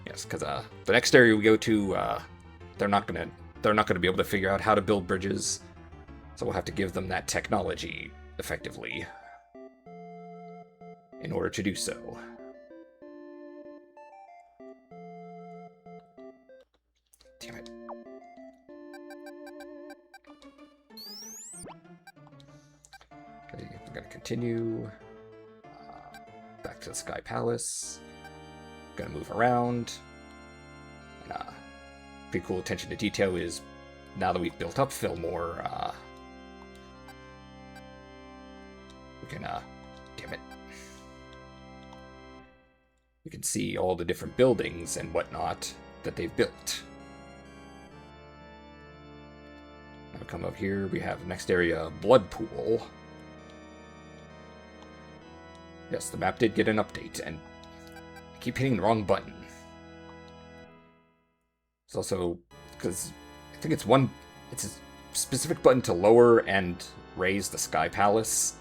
Yes, because the next area we go to, they're not gonna be able to figure out how to build bridges, so we'll have to give them that technology effectively in order to do so. Damn it. Okay, we're gonna continue back to the Sky Palace. Gonna move around. And, pretty cool attention to detail is now that we've built up Fillmore, we can damn it. We can see all the different buildings and whatnot that they've built. Now we come up here, we have the next area, Blood Pool. Yes, the map did get an update, and I keep hitting the wrong button. It's also, because I think it's a specific button to lower and raise the Sky Palace,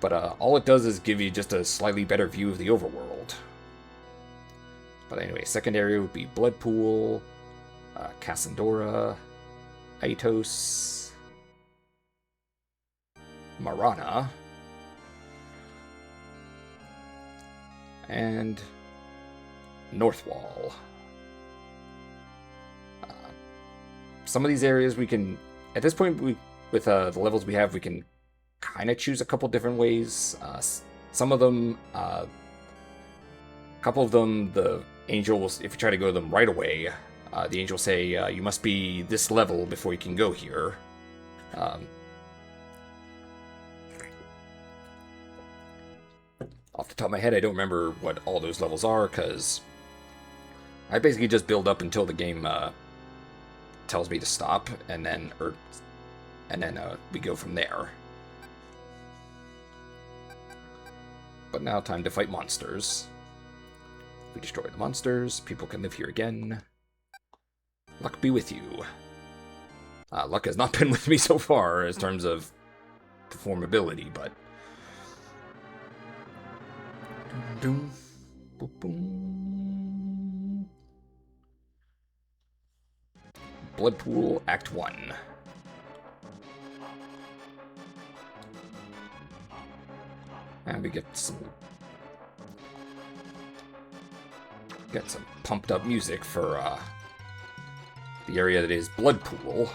but all it does is give you just a slightly better view of the overworld. But anyway, second area would be Blood Pool, Cassandora, Aitos, Marana, and Northwall. Some of these areas we can, at this point, with the levels we have, we can kind of choose a couple different ways. Some of them, a couple of them, the angel will, if you try to go to them right away, the angel will say, you must be this level before you can go here. Off the top of my head, I don't remember what all those levels are, because I basically just build up until the game tells me to stop, and then we go from there. But now, time to fight monsters. If we destroy the monsters, people can live here again. Luck be with you. Luck has not been with me so far, in terms of performability, but... Dum, boom, boom. Blood Pool, Act 1. And we get some pumped up music for the area that is Blood Pool.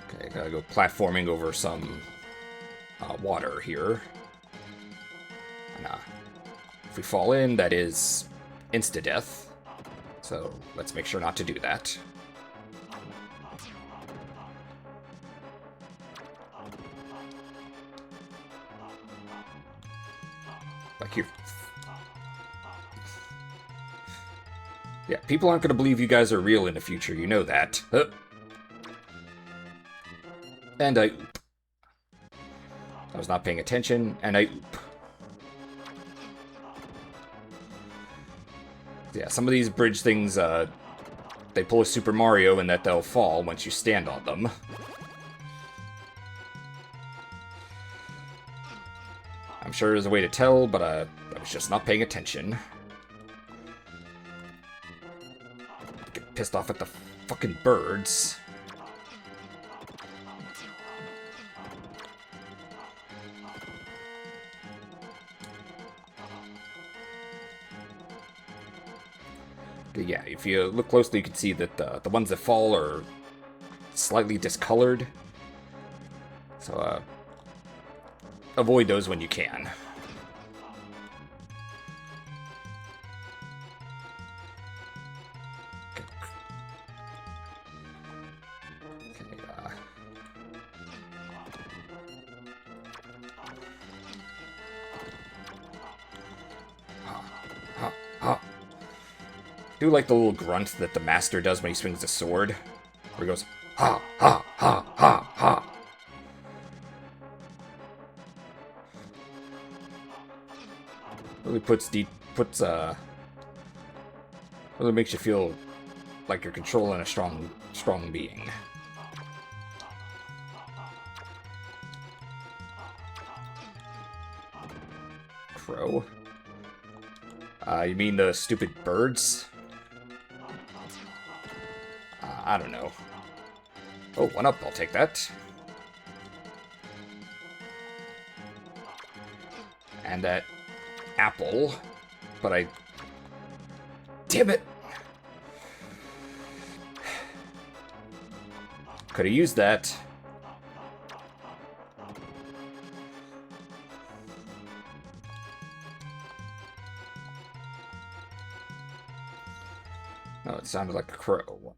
Okay, gotta go platforming over some water here. And if we fall in, that is insta-death. So let's make sure not to do that. Like here. Yeah, people aren't going to believe you guys are real in the future, you know that. And I oop. I was not paying attention, and I oop. Yeah, some of these bridge things, they pull a Super Mario in that they'll fall once you stand on them. I'm sure there's a way to tell, but I was just not paying attention. Get pissed off at the fucking birds. Yeah, if you look closely, you can see that the ones that fall are slightly discolored. So, avoid those when you can. I do like the little grunt that the master does when he swings the sword. Where he goes, ha, ha, ha, ha, ha. Really really makes you feel like you're controlling a strong being. Crow. You mean the stupid birds? I don't know. Oh, 1 up, I'll take that. And that apple, but I... Damn it! Could have used that. No, it sounded like a crow.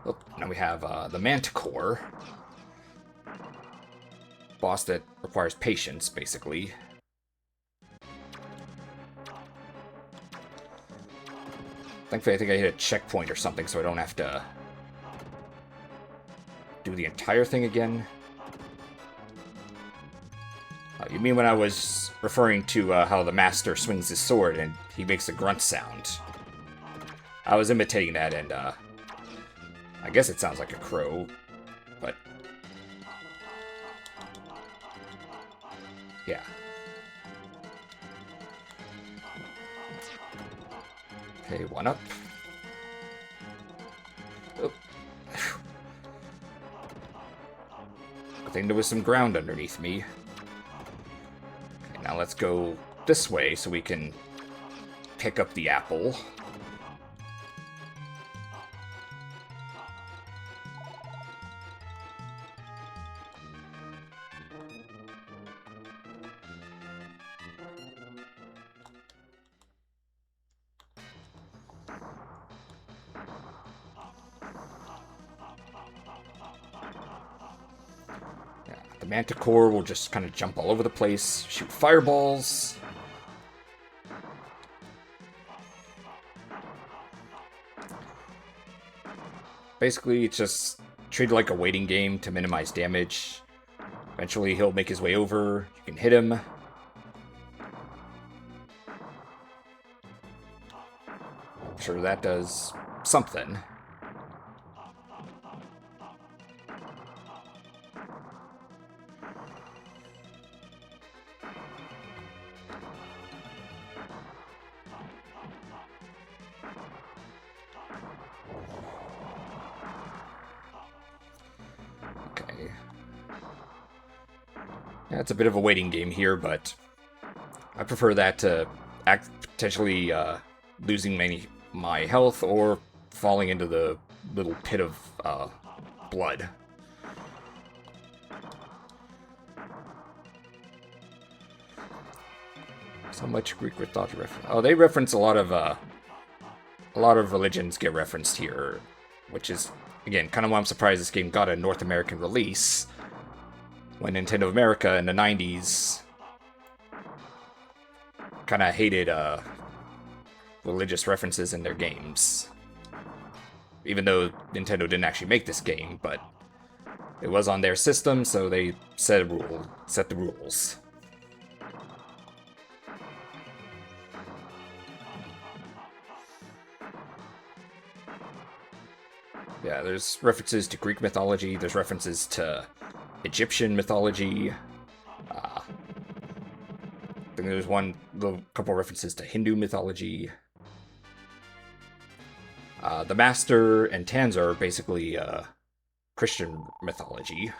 Oh, now we have the Manticore. Boss that requires patience, basically. Thankfully, I think I hit a checkpoint or something, so I don't have to do the entire thing again. You mean when I was referring to how the master swings his sword and he makes a grunt sound? I was imitating that, and I guess it sounds like a crow, but yeah. Okay, 1 up. Oh. Good thing there was some ground underneath me. Okay, now let's go this way so we can pick up the apple. The Manticore will just kind of jump all over the place, shoot fireballs. Basically, it's just treated like a waiting game to minimize damage. Eventually he'll make his way over. You can hit him. I'm sure that does something. Yeah, it's a bit of a waiting game here, but I prefer that to potentially losing my health or falling into the little pit of blood. So much Greek mythology reference. Oh, they reference a lot of religions get referenced here, which is again kind of why I'm surprised this game got a North American release. When Nintendo America in the 90s kind of hated religious references in their games. Even though Nintendo didn't actually make this game, but it was on their system, so they set the rules. Yeah, there's references to Greek mythology, there's references to Egyptian mythology. I think there's couple references to Hindu mythology. The Master and Tanzer are basically Christian mythology.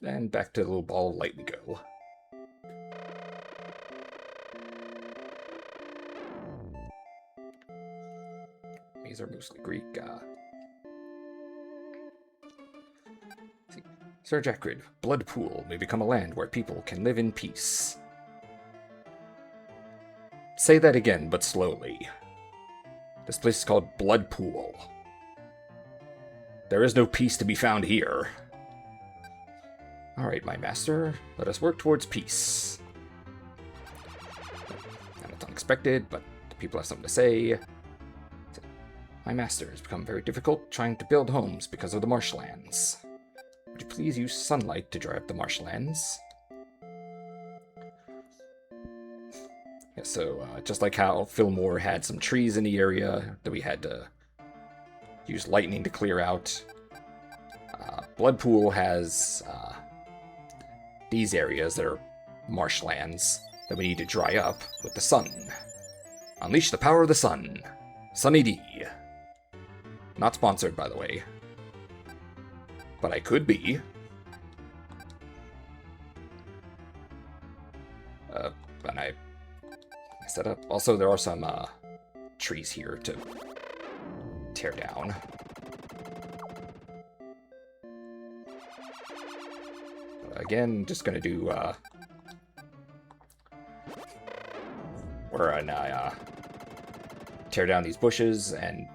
And back to the little ball of light we go. These are mostly Greek. Sir Jackrid, Blood Pool may become a land where people can live in peace. Say that again, but slowly. This place is called Blood Pool. There is no peace to be found here. Alright, my master, let us work towards peace. And it's unexpected, but the people have something to say. My master has become very difficult trying to build homes because of the marshlands. Would you please use sunlight to dry up the marshlands? Yeah, so just like how Fillmore had some trees in the area that we had to use lightning to clear out, Bloodpool has these areas that are marshlands that we need to dry up with the sun. Unleash the power of the sun. Sunny D. Not sponsored, by the way. But I could be. And I set up. Also, there are some trees here to tear down. Again, just gonna do where I tear down these bushes and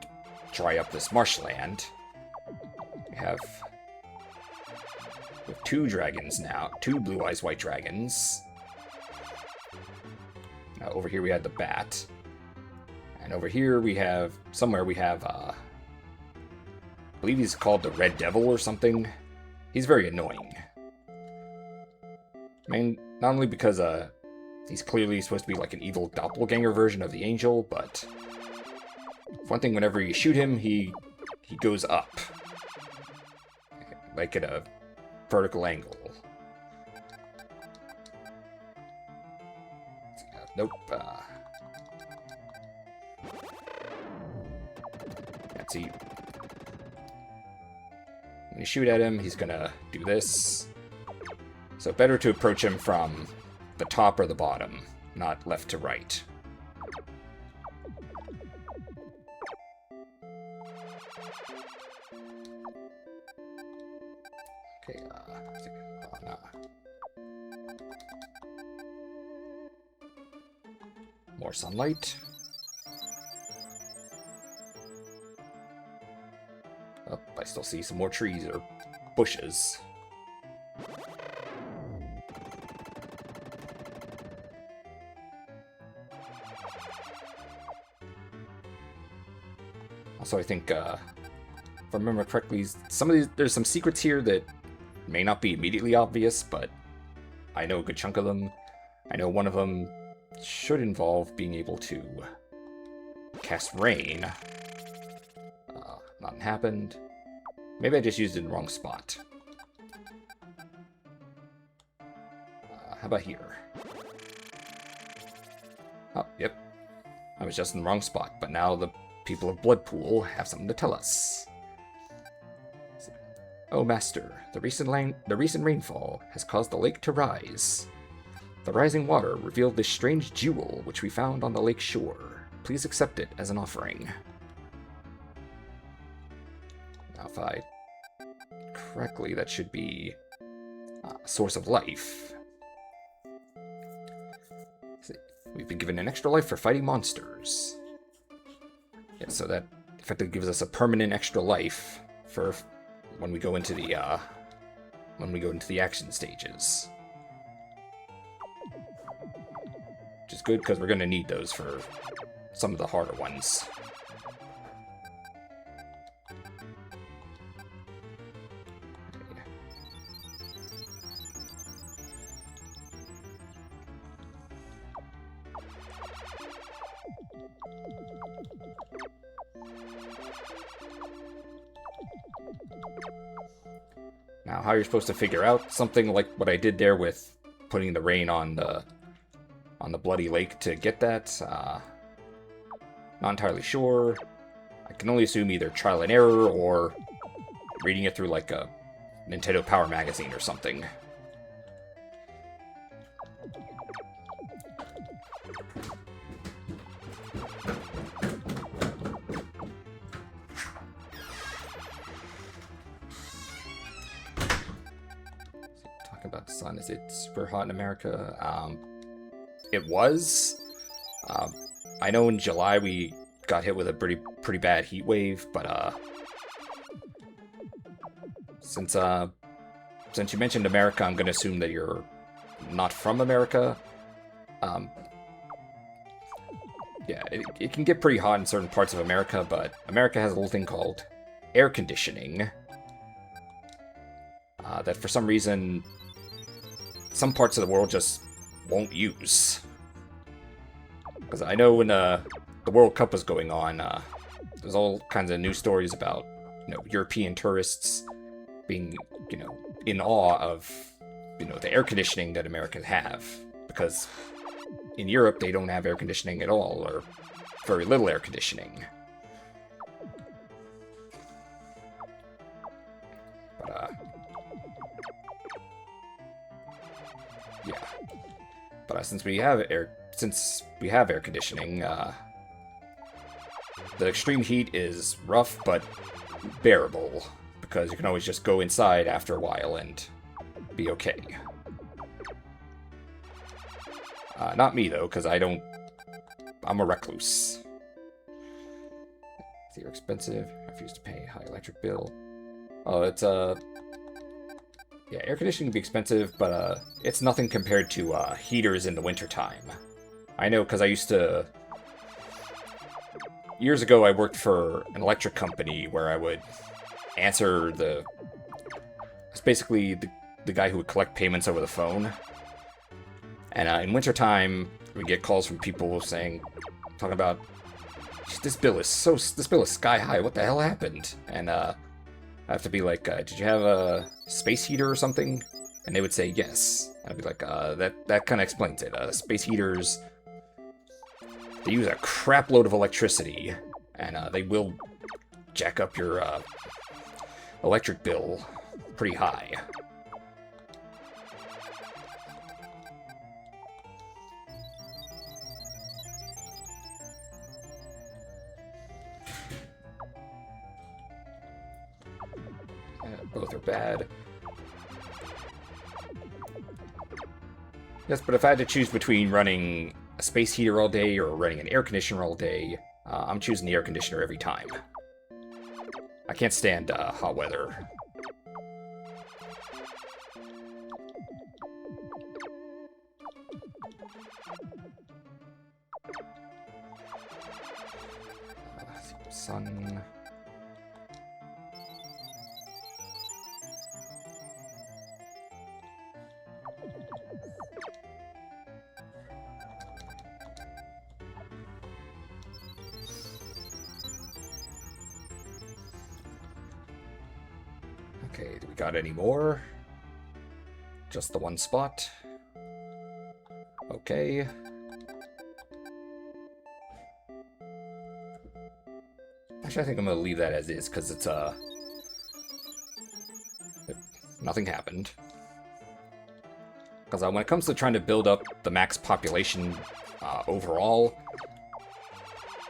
dry up this marshland. We have two dragons now, two blue eyes white dragons. Now over here we had the bat, and over here we have I believe he's called the Red Devil or something. He's very annoying. I mean, not only because he's clearly supposed to be like an evil doppelganger version of the angel, but one thing, whenever you shoot him, he goes up, like at a vertical angle. Nope. Let's see. When you shoot at him, he's gonna do this. So better to approach him from the top or the bottom, not left to right. Okay, more sunlight. Oh, I still see some more trees or bushes. Also, I think, if I remember correctly, there's some secrets here that may not be immediately obvious, but I know a good chunk of them. I know one of them should involve being able to cast rain. Nothing happened. Maybe I just used it in the wrong spot. How about here? Oh, yep. I was just in the wrong spot, but now the people of Bloodpool have something to tell us. Oh, Master, the recent rainfall has caused the lake to rise. The rising water revealed this strange jewel which we found on the lake shore. Please accept it as an offering. Now, if I correctly, that should be a source of life. We've been given an extra life for fighting monsters. Yeah, so that effectively gives us a permanent extra life for when we go into the action stages. Which is good because we're going to need those for some of the harder ones. Now, how you're supposed to figure out something like what I did there with putting the rain on the bloody lake to get that, not entirely sure. I can only assume either trial and error or reading it through like a Nintendo Power magazine or something. About the sun. Is it super hot in America? It was. I know in July we got hit with a pretty bad heat wave, but since you mentioned America, I'm going to assume that you're not from America. Yeah, it can get pretty hot in certain parts of America, but America has a little thing called air conditioning that for some reason some parts of the world just won't use. Because I know when the World Cup was going on, there's all kinds of news stories about, European tourists being, in awe of, the air conditioning that Americans have. Because in Europe, they don't have air conditioning at all, or very little air conditioning. But, yeah. But since we have air conditioning, the extreme heat is rough but bearable, because you can always just go inside after a while and be okay. Not me though, because I'm a recluse. They're expensive. I refuse to pay a high electric bill. Oh, it's yeah, air conditioning can be expensive, but it's nothing compared to heaters in the wintertime. I know, because years ago I worked for an electric company where I would answer it's basically the guy who would collect payments over the phone. And in wintertime, we get calls from people talking about, this bill is sky high, what the hell happened? And I have to be like, did you have a space heater or something? And they would say yes. And I'd be like, that kind of explains it. Space heaters, they use a crap load of electricity, and they will jack up your electric bill pretty high. Both are bad. Yes, but if I had to choose between running a space heater all day or running an air conditioner all day, I'm choosing the air conditioner every time. I can't stand hot weather. Sun. Okay, do we got any more? Just the one spot. Okay. Actually, I think I'm gonna leave that as is, because it's, nothing happened. Because when it comes to trying to build up the max population overall,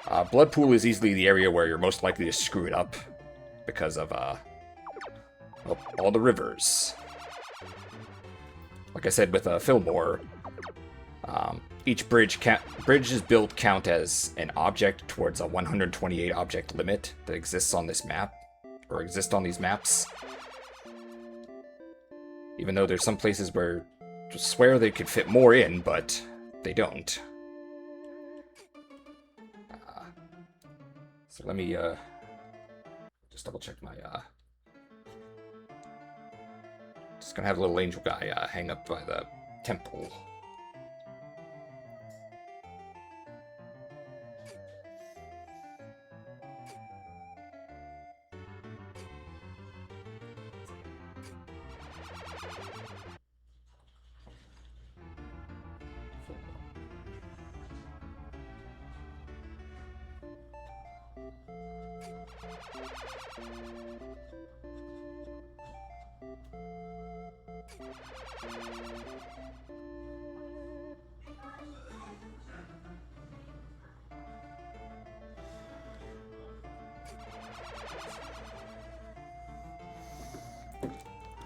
Bloodpool is easily the area where you're most likely to screw it up because of all the rivers. Like I said with Fillmore, each bridge's built count as an object towards a 128 object limit that exists on this map, or exist on these maps. Even though there's some places where I swear they could fit more in, but they don't. So let me just double check my just gonna have a little angel guy hang up by the temple.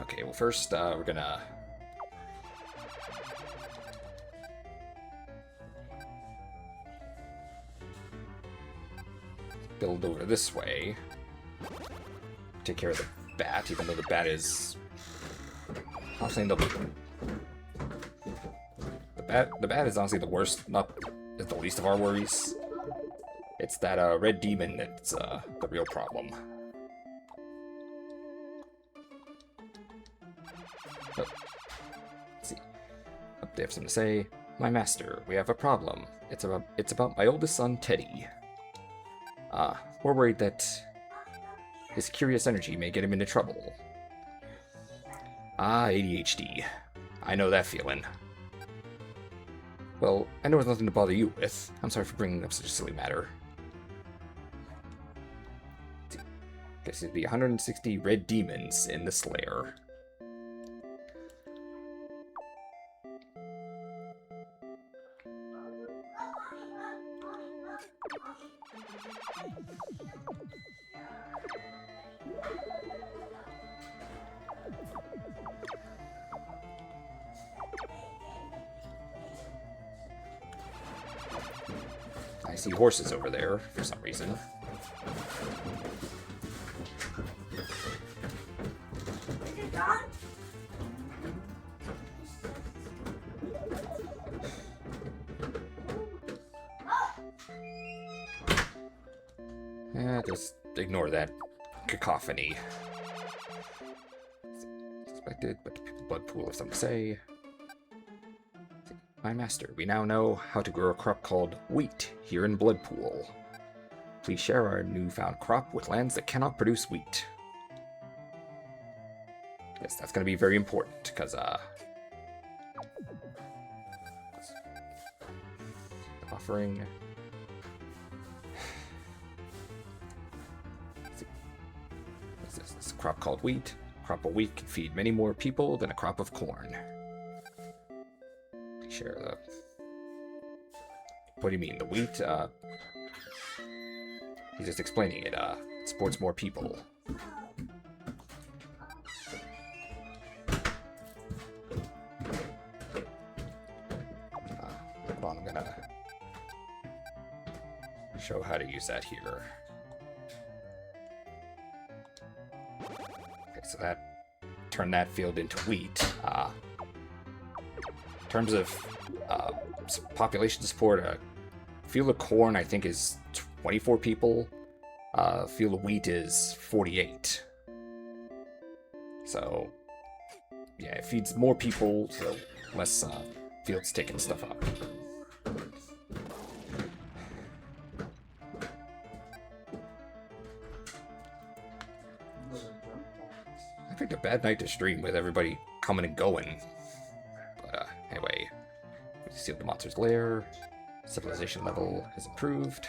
Okay, well first we're gonna build over this way. Take care of the bat, even though the bat is honestly the bat is honestly the worst, not is the least of our worries. It's that red demon that's the real problem. But, let's see. They have something to say. My master, we have a problem. It's about my oldest son, Teddy. We're worried that his curious energy may get him into trouble. ADHD. I know that feeling. Well, I know it's nothing to bother you with. I'm sorry for bringing up such a silly matter. Guess it'd be 160 red demons in this lair. I see horses over there for some reason. Just ignore that cacophony. Suspected, but the Bloodpool have something to say. My master, we now know how to grow a crop called wheat here in Bloodpool. Please share our newfound crop with lands that cannot produce wheat. Yes, that's going to be very important, because, offering... This is a crop called wheat. A crop of wheat can feed many more people than a crop of corn. Share the... What do you mean? The wheat, he's just explaining it, it supports more people. Hold on, I'm gonna show how to use that here. Okay, so that turned that field into wheat. In terms of population support, field of corn I think is 24 people. Field of wheat is 48. So yeah, it feeds more people, so less fields taking stuff up. picked a bad night to stream with everybody coming and going. But anyway, we sealed the monster's lair. Civilization level has improved.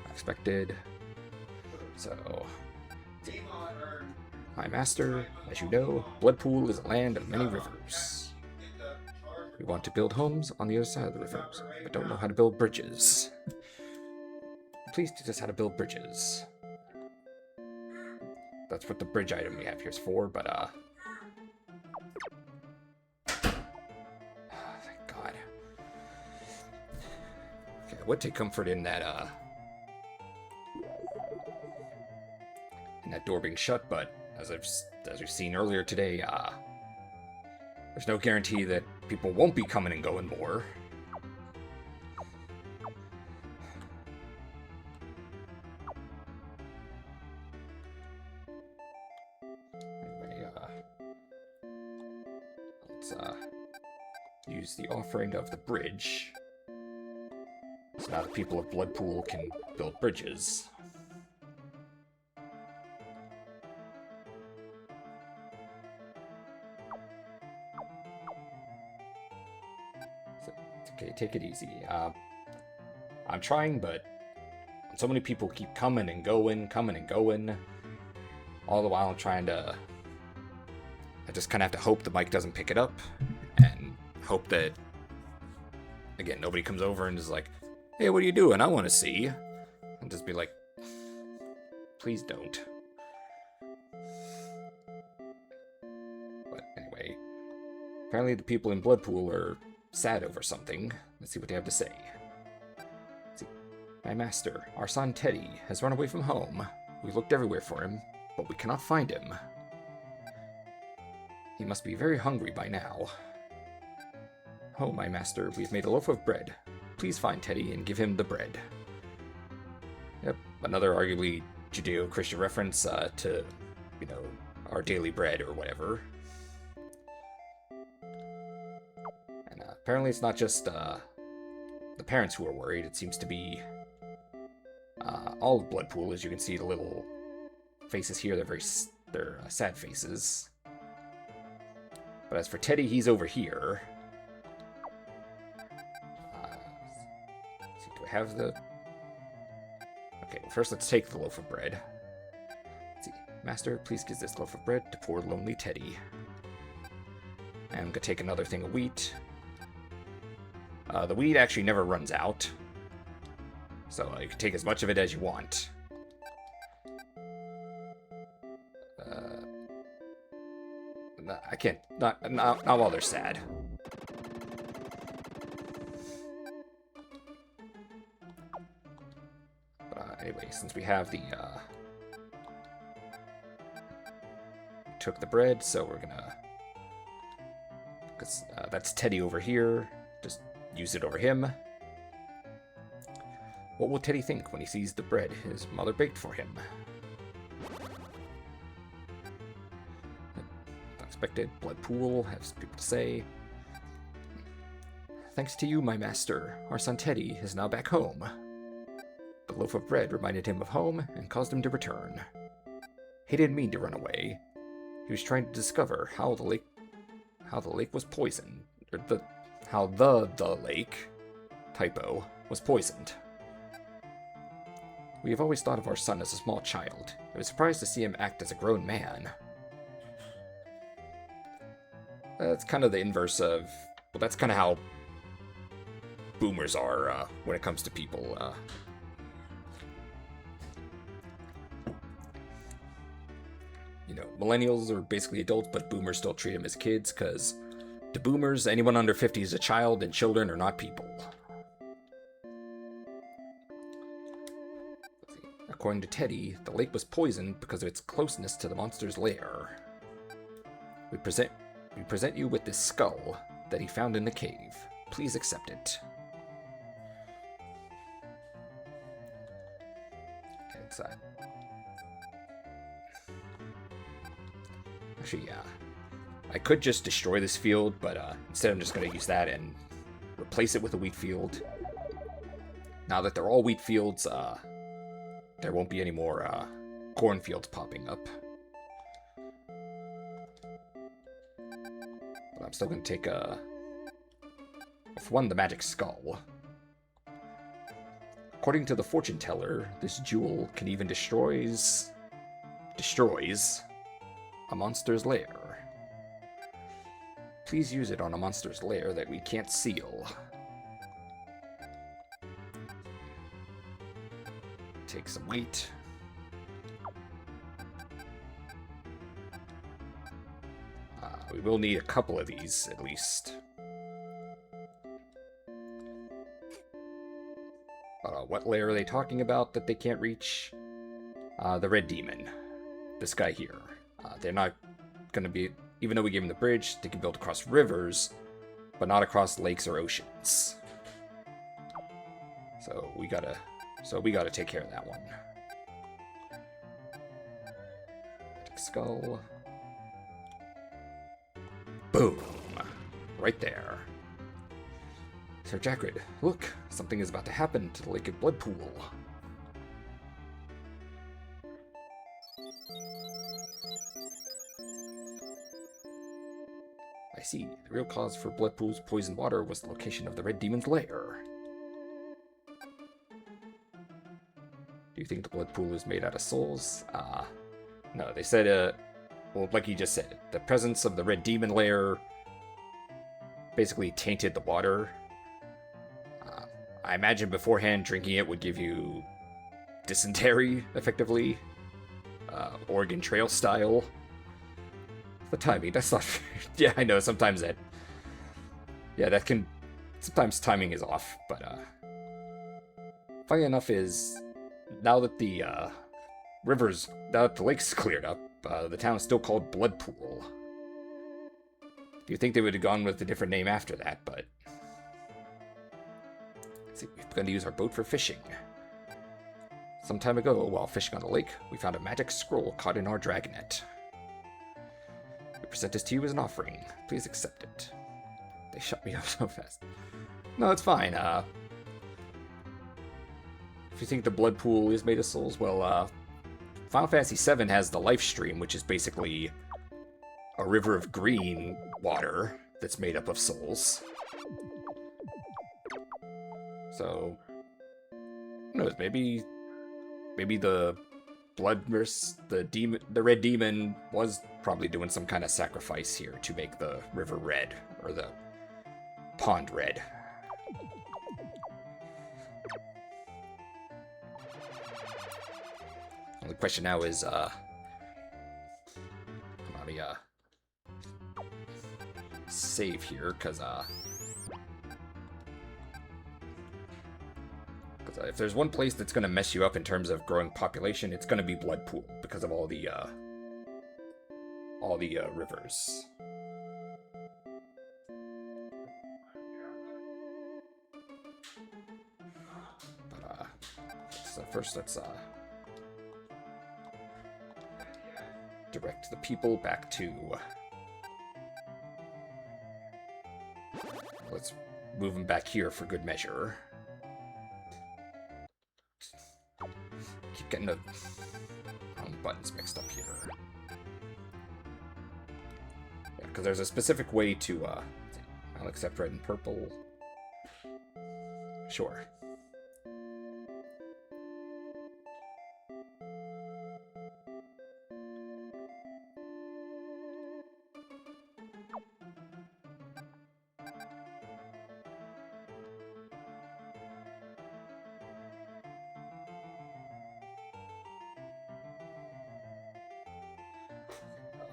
Expected. So, my master, as you know, Bloodpool is a land of many rivers. We want to build homes on the other side of the rivers, but don't know how to build bridges. Please teach us how to build bridges. That's what the bridge item we have here is for, but thank God. Okay, I would take comfort in that door being shut, but as we've seen earlier today, there's no guarantee that people won't be coming and going more. Anyway, let's use the offering of the bridge. So now the people of Bloodpool can build bridges. Okay, take it easy. I'm trying, but so many people keep coming and going. All the while I'm trying to... I just kind of have to hope the mic doesn't pick it up, and hope that, again, nobody comes over and is like, hey, what are you doing? I want to see. And just be like, please don't. But anyway, apparently the people in Bloodpool are sad over something. Let's see what they have to say. Let's see. My master, our son Teddy, has run away from home. We looked everywhere for him, but we cannot find him. He must be very hungry by now. Oh, my master, we have made a loaf of bread. Please find Teddy and give him the bread. Yep, another arguably Judeo-Christian reference to, you know, our daily bread or whatever. Apparently it's not just the parents who are worried. It seems to be all of Bloodpool. As you can see, the little faces here, they're sad faces. But as for Teddy, he's over here. Let's see, do I have the... Okay, well, first let's take the loaf of bread. Let's see. Master, please give this loaf of bread to poor lonely Teddy. And I'm gonna take another thing of wheat. The wheat actually never runs out, so you can take as much of it as you want. I can't, not while they're sad. But anyway, since we have the, took the bread, so we're gonna, because that's Teddy over here, just use it over him. What will Teddy think when he sees the bread his mother baked for him? Unexpected. Bloodpool has people to say. Thanks to you, my master, our son Teddy is now back home. The loaf of bread reminded him of home and caused him to return. He didn't mean to run away. He was trying to discover how the lake was poisoned, or how the lake, typo, was poisoned. We have always thought of our son as a small child. I was surprised to see him act as a grown man. That's kind of the inverse of... Well, that's kind of how boomers are when it comes to people. You know, millennials are basically adults, but boomers still treat them as kids, because to boomers, anyone under 50 is a child, and children are not people. According to Teddy, the lake was poisoned because of its closeness to the monster's lair. We present you with this skull that he found in the cave. Please accept it. Okay, it's actually, yeah. I could just destroy this field, but instead I'm just going to use that and replace it with a wheat field. Now that they're all wheat fields, there won't be any more cornfields popping up. But I'm still going to take for one, the magic skull. According to the fortune teller, this jewel can even destroys a monster's lair. Please use it on a monster's lair that we can't seal. Take some weight. We will need a couple of these, at least. What layer are they talking about that they can't reach? The red demon. This guy here. They're not going to be... Even though we gave them the bridge, they can build across rivers, but not across lakes or oceans. So we gotta take care of that one. Skull. Boom! Right there. Sir Jackrid, look! Something is about to happen to the Lake of Bloodpool. I see. The real cause for Bloodpool's poisoned water was the location of the Red Demon's lair. Do you think the Bloodpool is made out of souls? No, they said, well, like you just said, the presence of the Red Demon lair basically tainted the water. I imagine beforehand drinking it would give you dysentery, effectively. Oregon Trail style. The timing, that's not... Yeah, I know, sometimes that... Yeah, that can... Sometimes timing is off, but, funny enough is, now that the, rivers... Now that the lake's cleared up, the town is still called Bloodpool. You'd think they would have gone with a different name after that, but... See, we're going to use our boat for fishing. Some time ago, while fishing on the lake, we found a magic scroll caught in our dragonet. We present this to you as an offering. Please accept it. They shut me up so fast. No, it's fine. If you think the blood pool is made of souls, well, Final Fantasy VII has the life stream, which is basically a river of green water that's made up of souls. So, who knows? Maybe the the red demon was probably doing some kind of sacrifice here to make the river red, or the pond red. The question now is, let me save here, because if there's one place that's going to mess you up in terms of growing population, it's going to be Bloodpool, because of all the rivers. But, so first let's, direct the people back to... Let's move them back here for good measure. Keep getting the buttons mixed up here. Yeah, because there's a specific way to, I'll accept red and purple. Sure.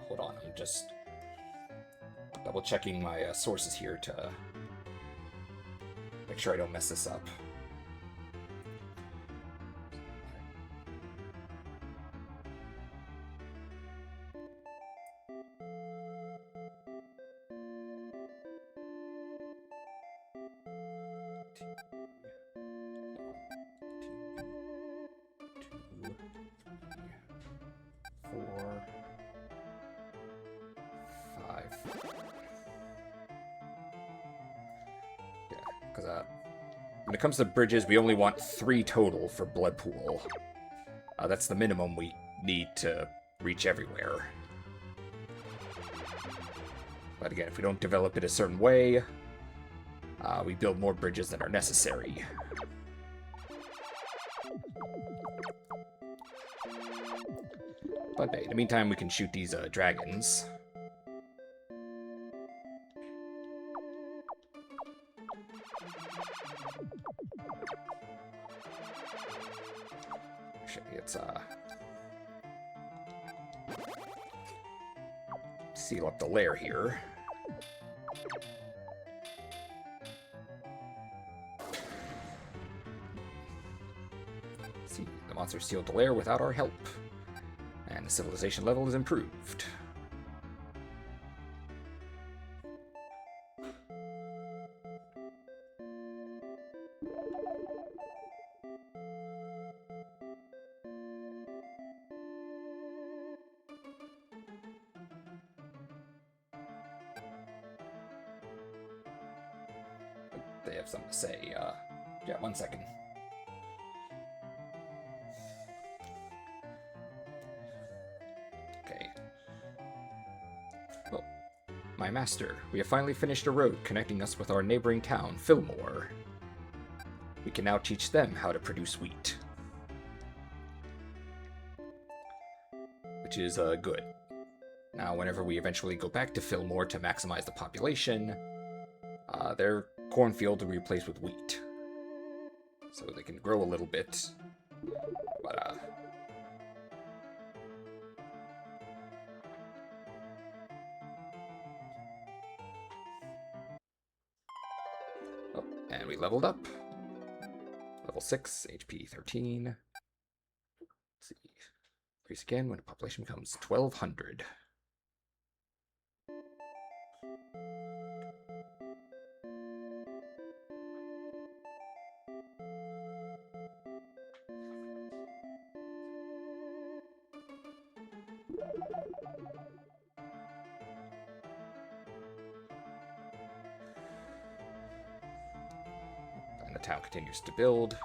Hold on, I'm just double checking my sources here to make sure I don't mess this up. When it comes to bridges, we only want 3 total for Bloodpool. That's the minimum we need to reach everywhere. But again, if we don't develop it a certain way, we build more bridges than are necessary. But in the meantime, we can shoot these dragons. Actually, it's seal up the lair here. See, the monster sealed the lair without our help, and the civilization level is improved. They have something to say. Yeah, 1 second. Okay. Oh, my master, we have finally finished a road connecting us with our neighboring town, Fillmore. We can now teach them how to produce wheat. Which is good. Now, whenever we eventually go back to Fillmore to maximize the population, their cornfield will be replaced with wheat. So they can grow a little bit, but oh, and we leveled up. Level 6, HP 13. Let's see. Increase again when the population becomes 1,200. And the town continues to build.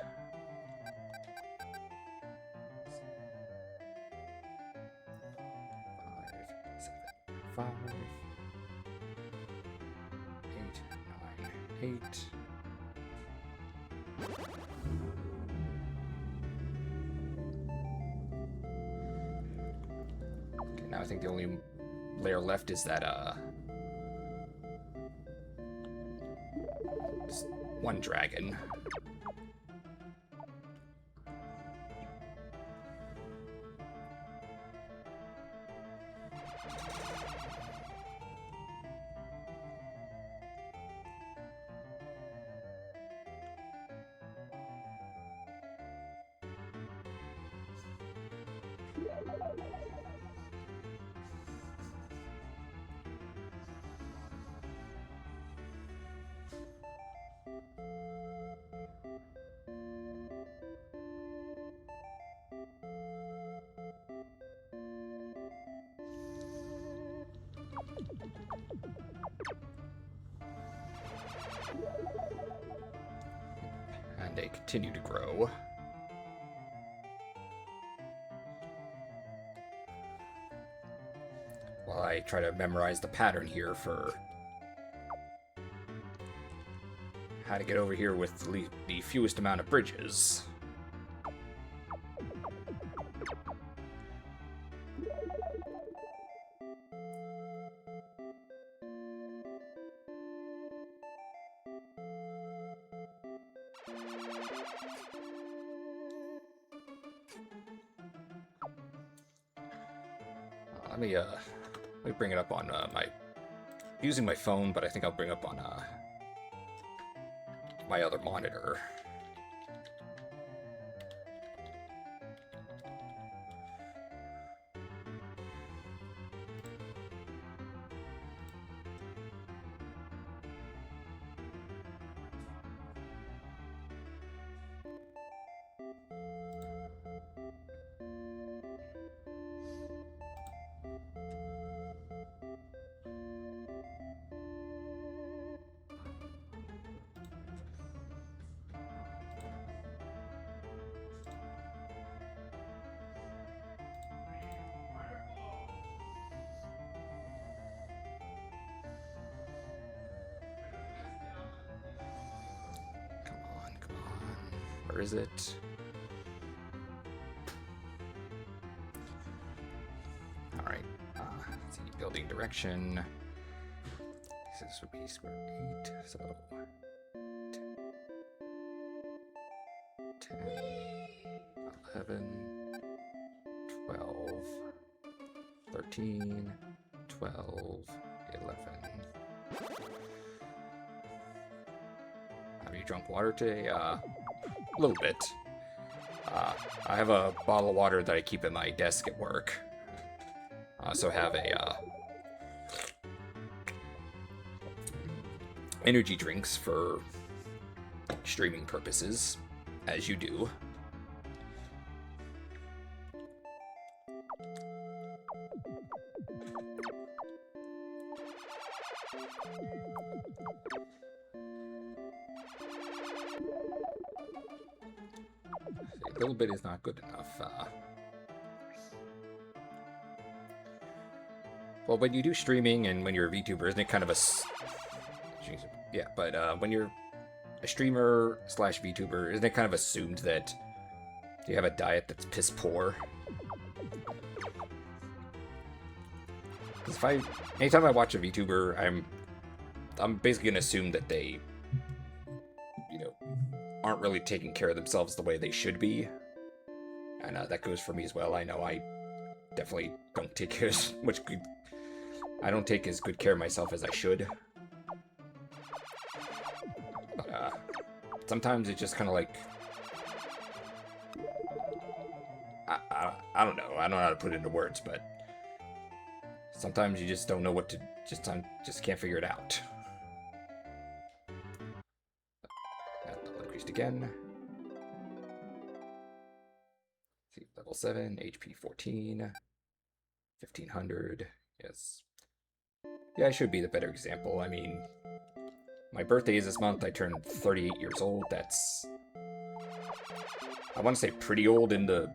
5, 8, 9, 8. Okay, now I think the only layer left is that just one dragon. And they continue to grow. While I try to memorize the pattern here for how to get over here with the fewest amount of bridges. Let me bring it up on using my phone, but I think I'll bring up on my other monitor. Where is it? All right. Let's see, building direction. This would be square 8, so 10, 11, 12, 13, 12, 11. Have you drunk water today? A little bit. I have a bottle of water that I keep at my desk at work. I also have a energy drinks for streaming purposes, as you do. A little bit is not good enough. Well, when you do streaming and when you're a VTuber, isn't it kind of a... Yeah, but when you're a streamer / VTuber, isn't it kind of assumed that you have a diet that's piss poor? Because anytime I watch a VTuber, I'm basically gonna assume that they, aren't really taking care of themselves the way they should be, and that goes for me as well. I know I definitely don't take as much good. I don't take as good care of myself as I should. But sometimes it's just kind of like I don't know. I don't know how to put it into words, but sometimes you just don't know what to just can't figure it out. Increased again. See, level 7, HP 14, 1500. Yes. Yeah, I should be the better example. I mean, my birthday is this month. I turned 38 years old. That's, I want to say, pretty old in the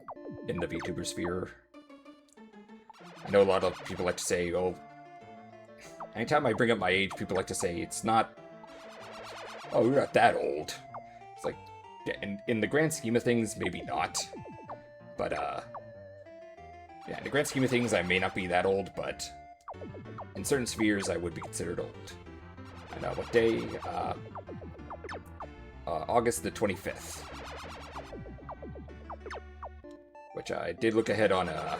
VTuber sphere. I know a lot of people like to say, oh, anytime I bring up my age, people like to say it's not, oh, you're not that old. It's like, yeah, in the grand scheme of things, maybe not. But, yeah, in the grand scheme of things, I may not be that old, but in certain spheres, I would be considered old. And what day? August the 25th. Which I did look ahead on a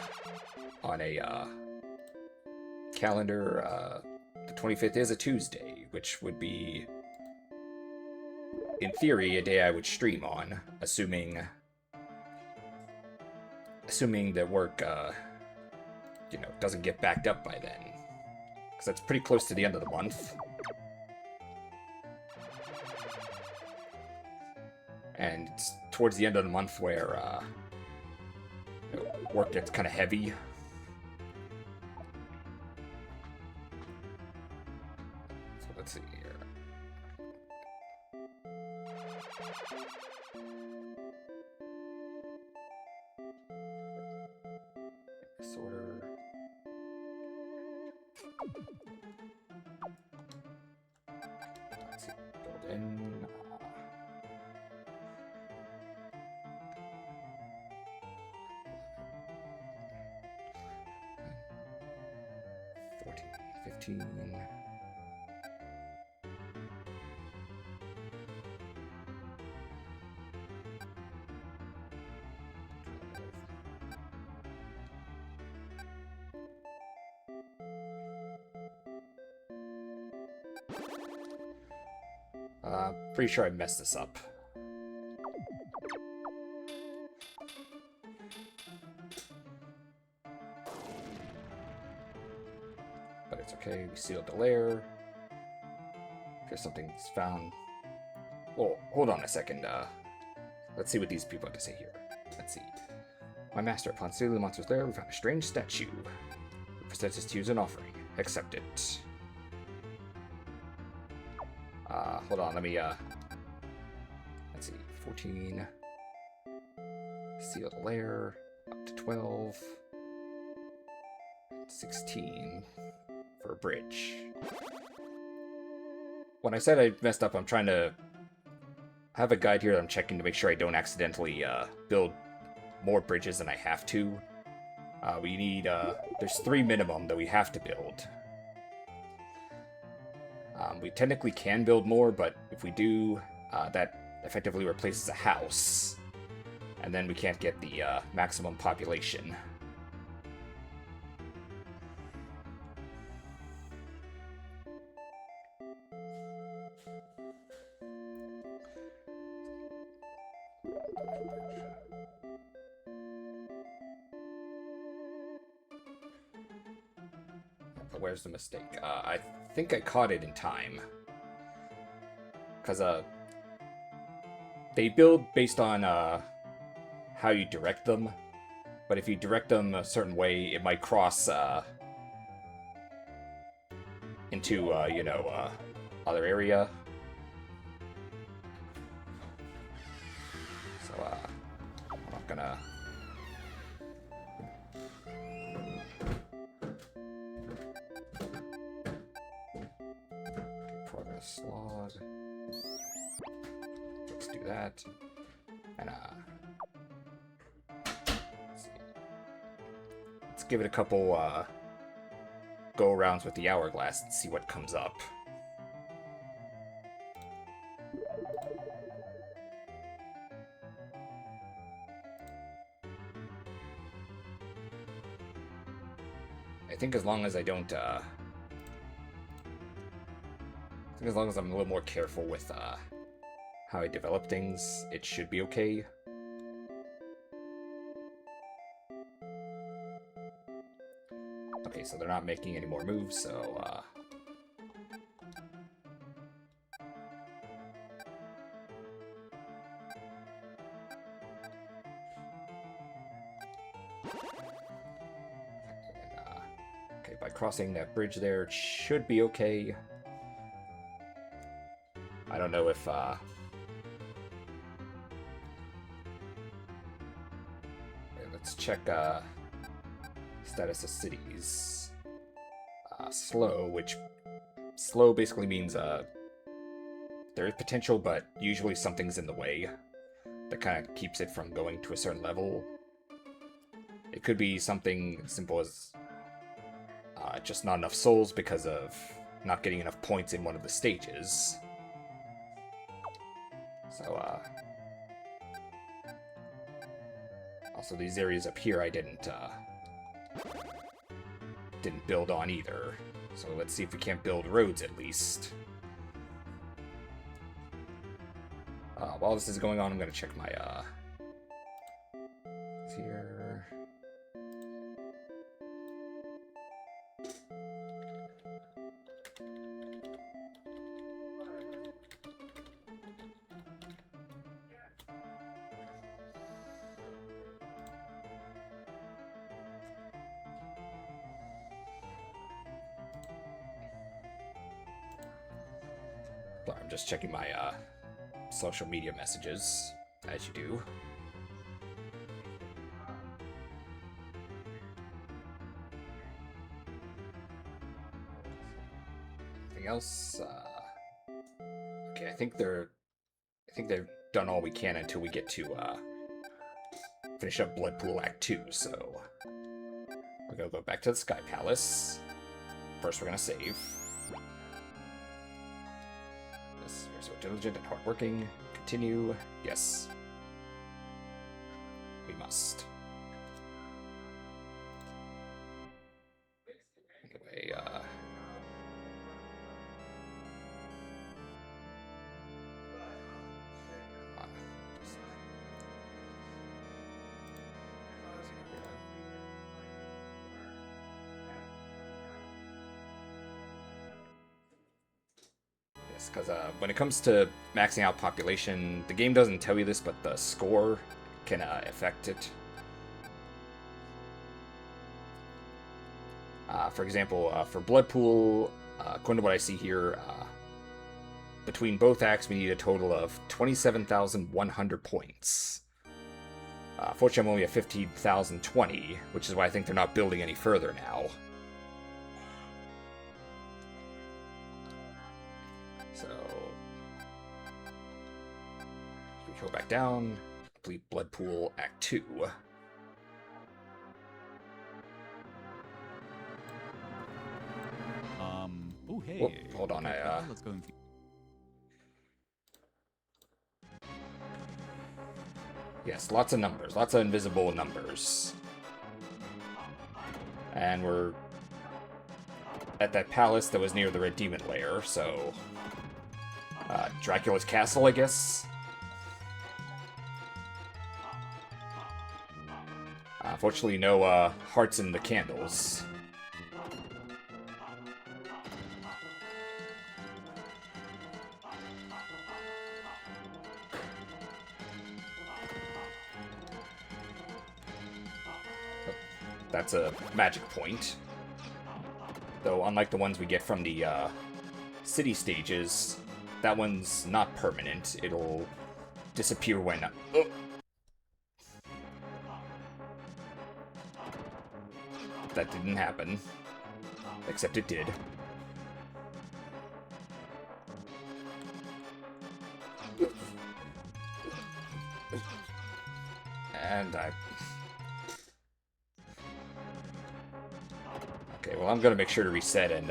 calendar. The 25th is a Tuesday, which would be, in theory, a day I would stream on, assuming that work, doesn't get backed up by then. Because that's pretty close to the end of the month. And it's towards the end of the month where work gets kind of heavy. So let's see here. Disorder. Let's see, build in. 14, 15. Pretty sure I messed this up. But it's okay, we sealed the lair. Here's something's found. Oh, hold on a second. Let's see what these people have to say here. Let's see. My master, upon sealing the monster's lair, we found a strange statue. It presents us to you as an offering. Accept it. Hold on, let me, let's see, 14, seal the lair, up to 12, 16 for a bridge. When I said I messed up, I'm trying to I have a guide here that I'm checking to make sure I don't accidentally build more bridges than I have to. We need, there's 3 minimum that we have to build. We technically can build more, but if we do, that effectively replaces a house. And then we can't get the maximum population. But where's the mistake? I think I caught it in time. Because they build based on how you direct them. But if you direct them a certain way, it might cross into, you know, other area. So, I'm not gonna... Progress log. Let's do that. And, let's give it a couple, go-arounds with the hourglass and see what comes up. I think as long as I don't, I think as long as I'm a little more careful with, how I develop things, it should be okay. Okay, so they're not making any more moves, so, okay, by crossing that bridge there, it should be okay. I don't know if, let's check, status of cities. Slow, which slow basically means there is potential, but usually something's in the way that kind of keeps it from going to a certain level. It could be something as simple as just not enough souls because of not getting enough points in one of the stages. So, also these areas up here I didn't build on either. So let's see if we can't build roads at least. While this is going on, I'm gonna check my here. I'm just checking my social media messages, as you do. Anything else? Okay, I think they've done all we can until we get to finish up Bloodpool Act 2. So we're gonna go back to the Sky Palace. First, we're gonna save. We're so diligent and hardworking. Continue. Yes. We must. Anyway, because when it comes to maxing out population, the game doesn't tell you this, but the score can affect it. For example, for Bloodpool, according to what I see here, between both acts we need a total of 27,100 points. Fortunately, I'm only at 15,020, which is why I think they're not building any further now. So, We go back down. Complete Blood Pool Act 2. Oh, hey. Whoop, hold on, Let's go. Yes, lots of numbers. Lots of invisible numbers. And we're at that palace that was near the Red Demon Lair, so... Dracula's castle, I guess? Unfortunately, no hearts in the candles. That's a magic point. Though, unlike the ones we get from the city stages, that one's not permanent. It'll disappear when... That didn't happen. Except it did. And I... Okay, well, I'm gonna make sure to reset and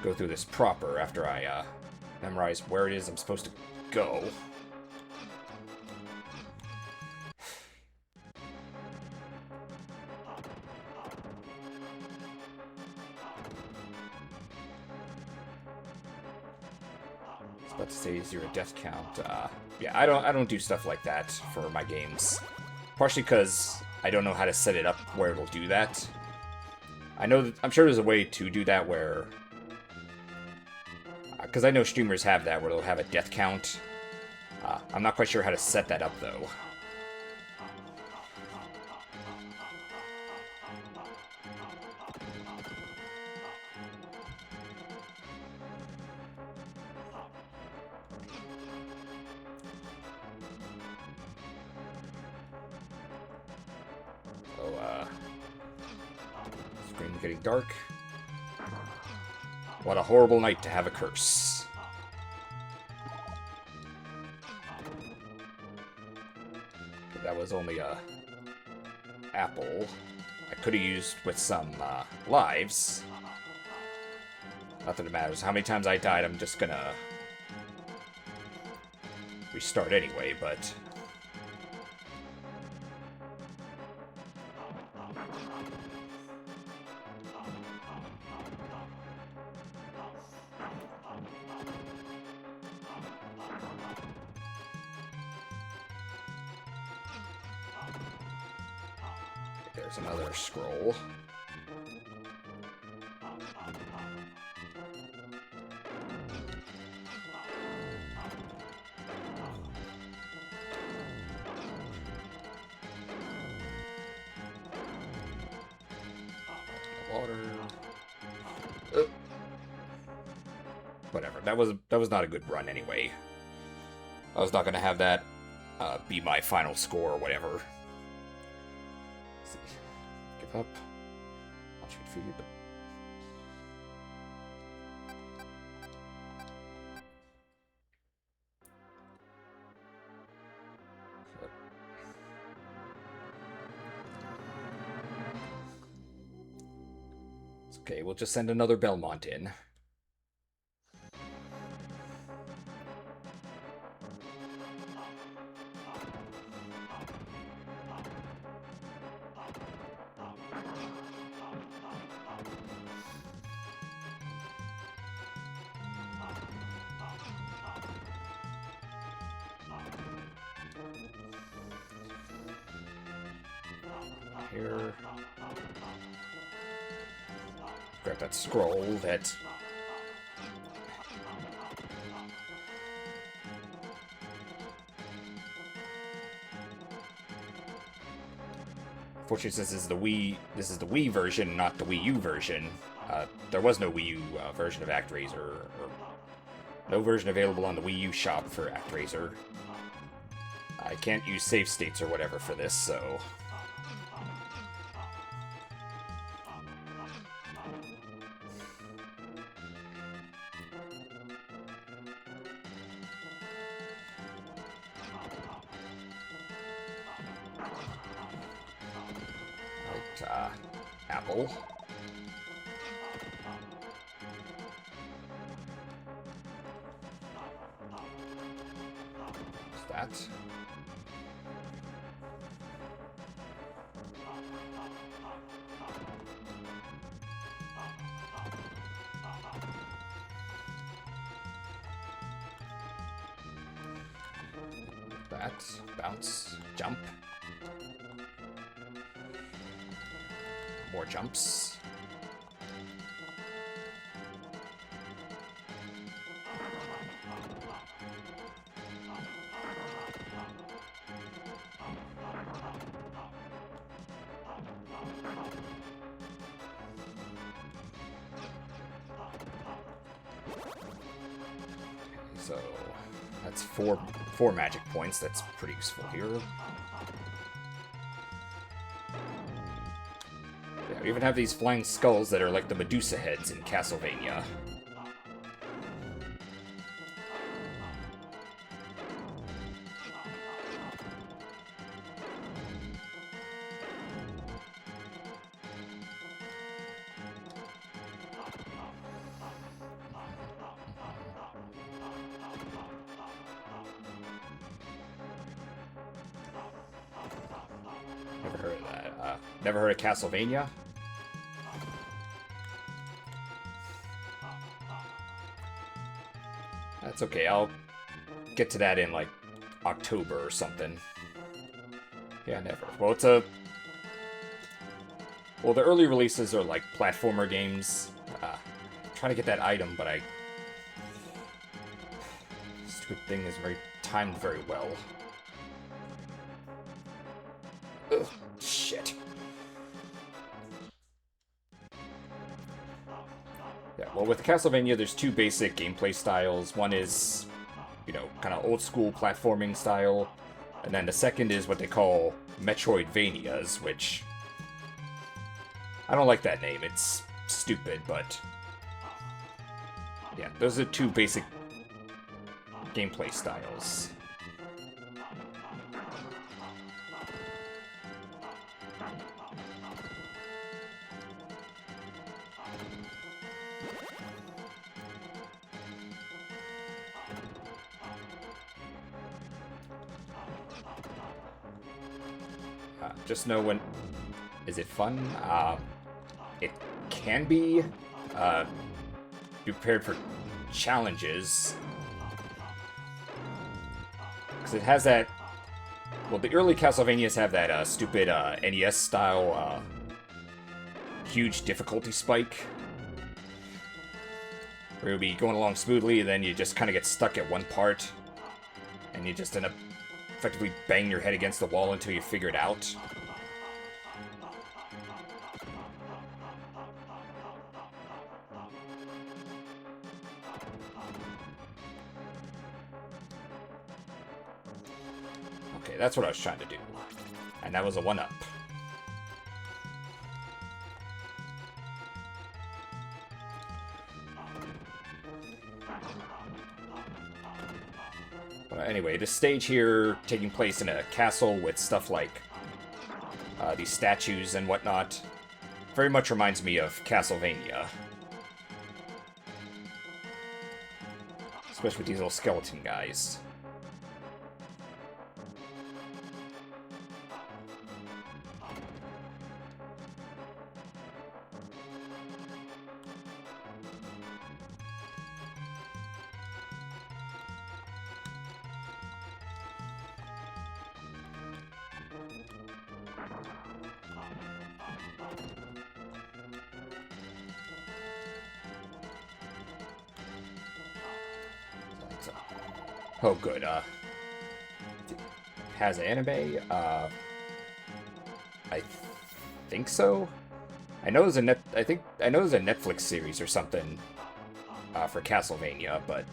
go through this proper after I memorize where it is I'm supposed to go. I was about to say 0 death count. Yeah, I don't do stuff like that for my games. Partially because I don't know how to set it up where it'll do that. I'm sure there's a way to do that where... Because I know streamers have that, where they'll have a death count. I'm not quite sure how to set that up, though. So, screen's getting dark. What a horrible night to have a curse. That was only a apple. I could have used with some lives. Not that it matters. How many times I died, I'm just gonna restart anyway, but... There's another scroll. Water. Whatever. That was not a good run anyway. I was not gonna have that be my final score or whatever. Give up. Watch me feed, but... It's okay, we'll just send another Belmont in. Here. Grab that scroll that... Fortunately, since this is the Wii version, not the Wii U version. There was no Wii U version of ActRaiser, or no version available on the Wii U shop for ActRaiser. I can't use save states or whatever for this, so... apple. What's that? That. Bounce. Jump. More jumps. So that's four magic points. That's pretty useful here. Yeah, we even have these flying skulls that are like the Medusa heads in Castlevania. Never heard of that. Never heard of Castlevania? That's okay, I'll get to that in, like, October or something. Yeah, never. Well, it's a... Well, the early releases are, like, platformer games. I'm trying to get that item, but stupid thing is timed very well. Ugh, shit. Yeah, well, with Castlevania, there's two basic gameplay styles. One is, you know, kind of old-school platforming style, and then the second is what they call Metroidvanias, which... I don't like that name, it's stupid, but... Yeah, those are two basic gameplay styles. Just know when... Is it fun? It can be. Be prepared for challenges. Because it has that... Well, the early Castlevanias have that stupid NES-style huge difficulty spike. Where you'll be going along smoothly, and then you just kind of get stuck at one part. And you just end up effectively banging your head against the wall until you figure it out. Okay, that's what I was trying to do. And that was a 1-up. Anyway, this stage here, taking place in a castle with stuff like these statues and whatnot, very much reminds me of Castlevania. Especially with these little skeleton guys. Oh, good. Has anime? I think so. I know there's a Netflix series or something for Castlevania, but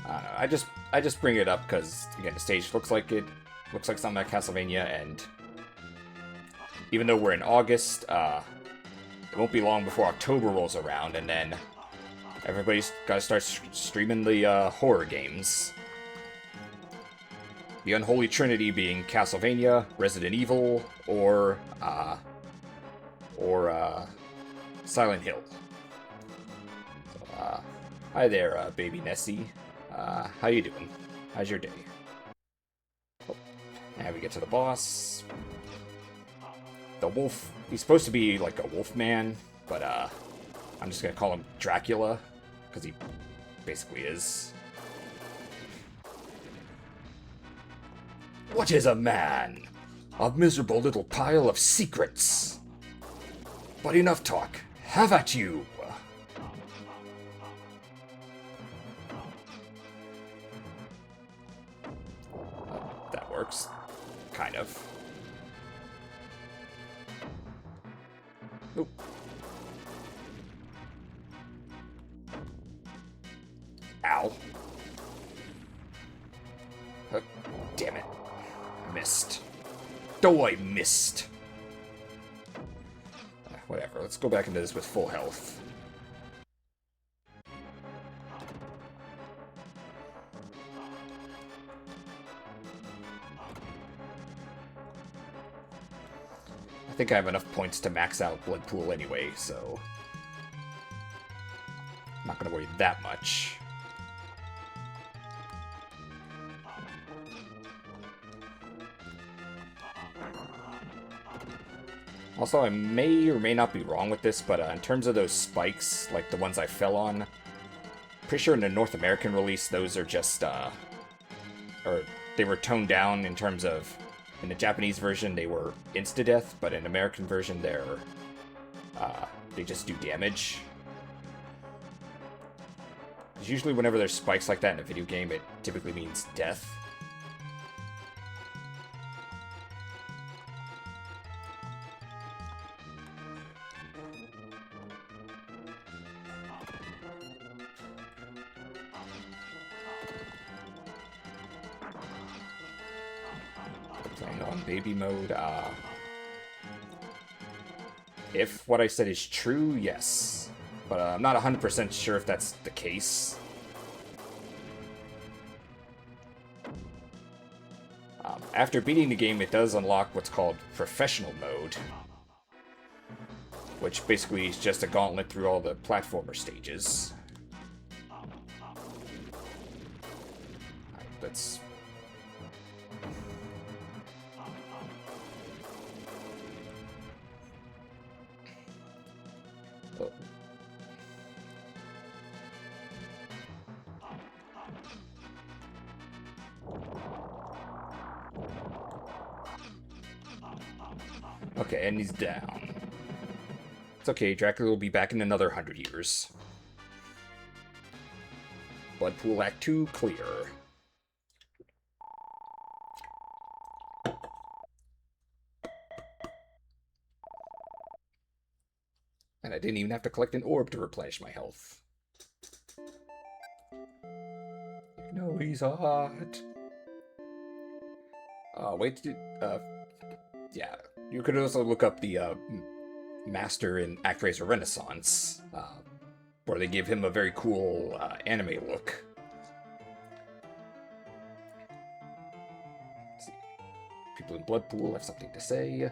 I don't know. I just bring it up because again, the stage looks like something like Castlevania, and even though we're in August, it won't be long before October rolls around, and then Everybody's gotta start streaming the horror games. The unholy trinity being Castlevania, Resident Evil, or Silent Hill. So, hi there, baby Nessie. How you doing? How's your day? Oh, and we get to the boss. The wolf. He's supposed to be like a wolf man, but I'm just gonna call him Dracula, because he basically is. What is a man? A miserable little pile of secrets. But enough talk. Have at you. That works. Kind of. Oop. Ow. Damn it. Missed. Oh, I missed. Whatever, let's go back into this with full health. I think I have enough points to max out Blood Pool anyway, so I'm not gonna worry that much. Also, I may or may not be wrong with this, but in terms of those spikes, like the ones I fell on, pretty sure in the North American release, those are just, or they were toned down in terms of, in the Japanese version, they were insta-death, but in the American version, they just do damage. Because usually whenever there's spikes like that in a video game, it typically means death. Playing on baby mode, if what I said is true, yes. But I'm not 100% sure if that's the case. After beating the game, it does unlock what's called Professional Mode, which basically is just a gauntlet through all the platformer stages. That's... Okay, and he's down. It's okay, Dracula will be back in another 100 years. Blood Pool Act 2, clear. And I didn't even have to collect an orb to replenish my health. You know he's hot. Yeah. You could also look up the Master in ActRaiser Renaissance, where they give him a very cool anime look. Let's see. People in Blood Pool have something to say.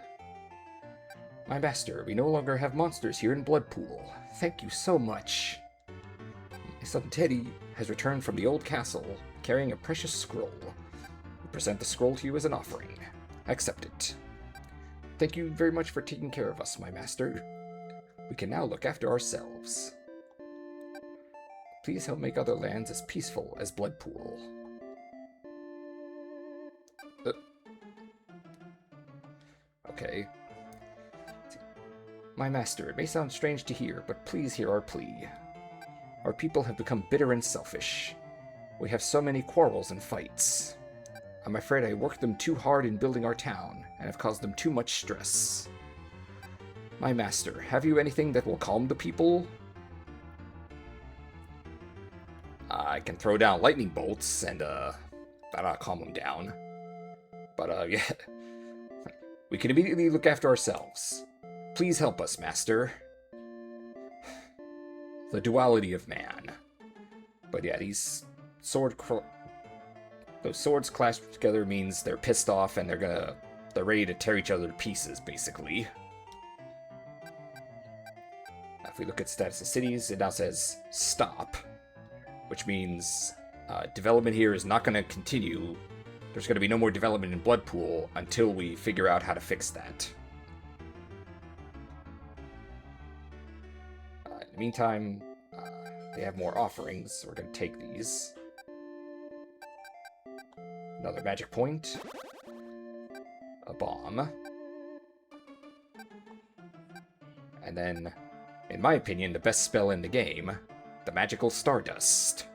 My master, we no longer have monsters here in Blood Pool. Thank you so much. My son Teddy has returned from the old castle, carrying a precious scroll. We present the scroll to you as an offering. Accept it. Thank you very much for taking care of us, my master. We can now look after ourselves. Please help make other lands as peaceful as Blood Pool. Okay. My master, it may sound strange to hear, but please hear our plea. Our people have become bitter and selfish. We have so many quarrels and fights. I'm afraid I worked them too hard in building our town, and have caused them too much stress. My master, have you anything that will calm the people? I can throw down lightning bolts, and, that'll calm them down. But, yeah. We can immediately look after ourselves. Please help us, master. The duality of man. But yeah, these those swords clashed together means they're pissed off and they're ready to tear each other to pieces, basically. Now, if we look at status of cities, it now says stop, which means development here is not going to continue. There's going to be no more development in Bloodpool until we figure out how to fix that. In the meantime, they have more offerings, so we're going to take these. Another magic point. A bomb. And then, in my opinion, the best spell in the game, the Magical Stardust.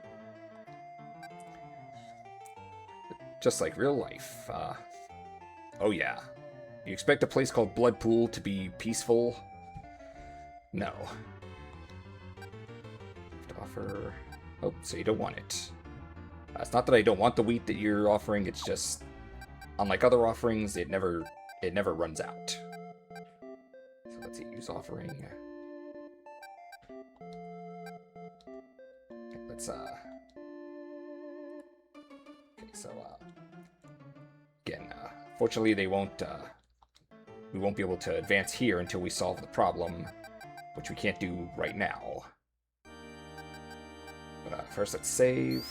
Just like real life. Oh yeah. You expect a place called Bloodpool to be peaceful? No. To offer... Oh, so you don't want it. It's not that I don't want the wheat that you're offering, it's just... Unlike other offerings, it never runs out. So let's see, use offering. Okay, let's, Okay, so, again, fortunately they won't, we won't be able to advance here until we solve the problem, which we can't do right now. But, first let's save.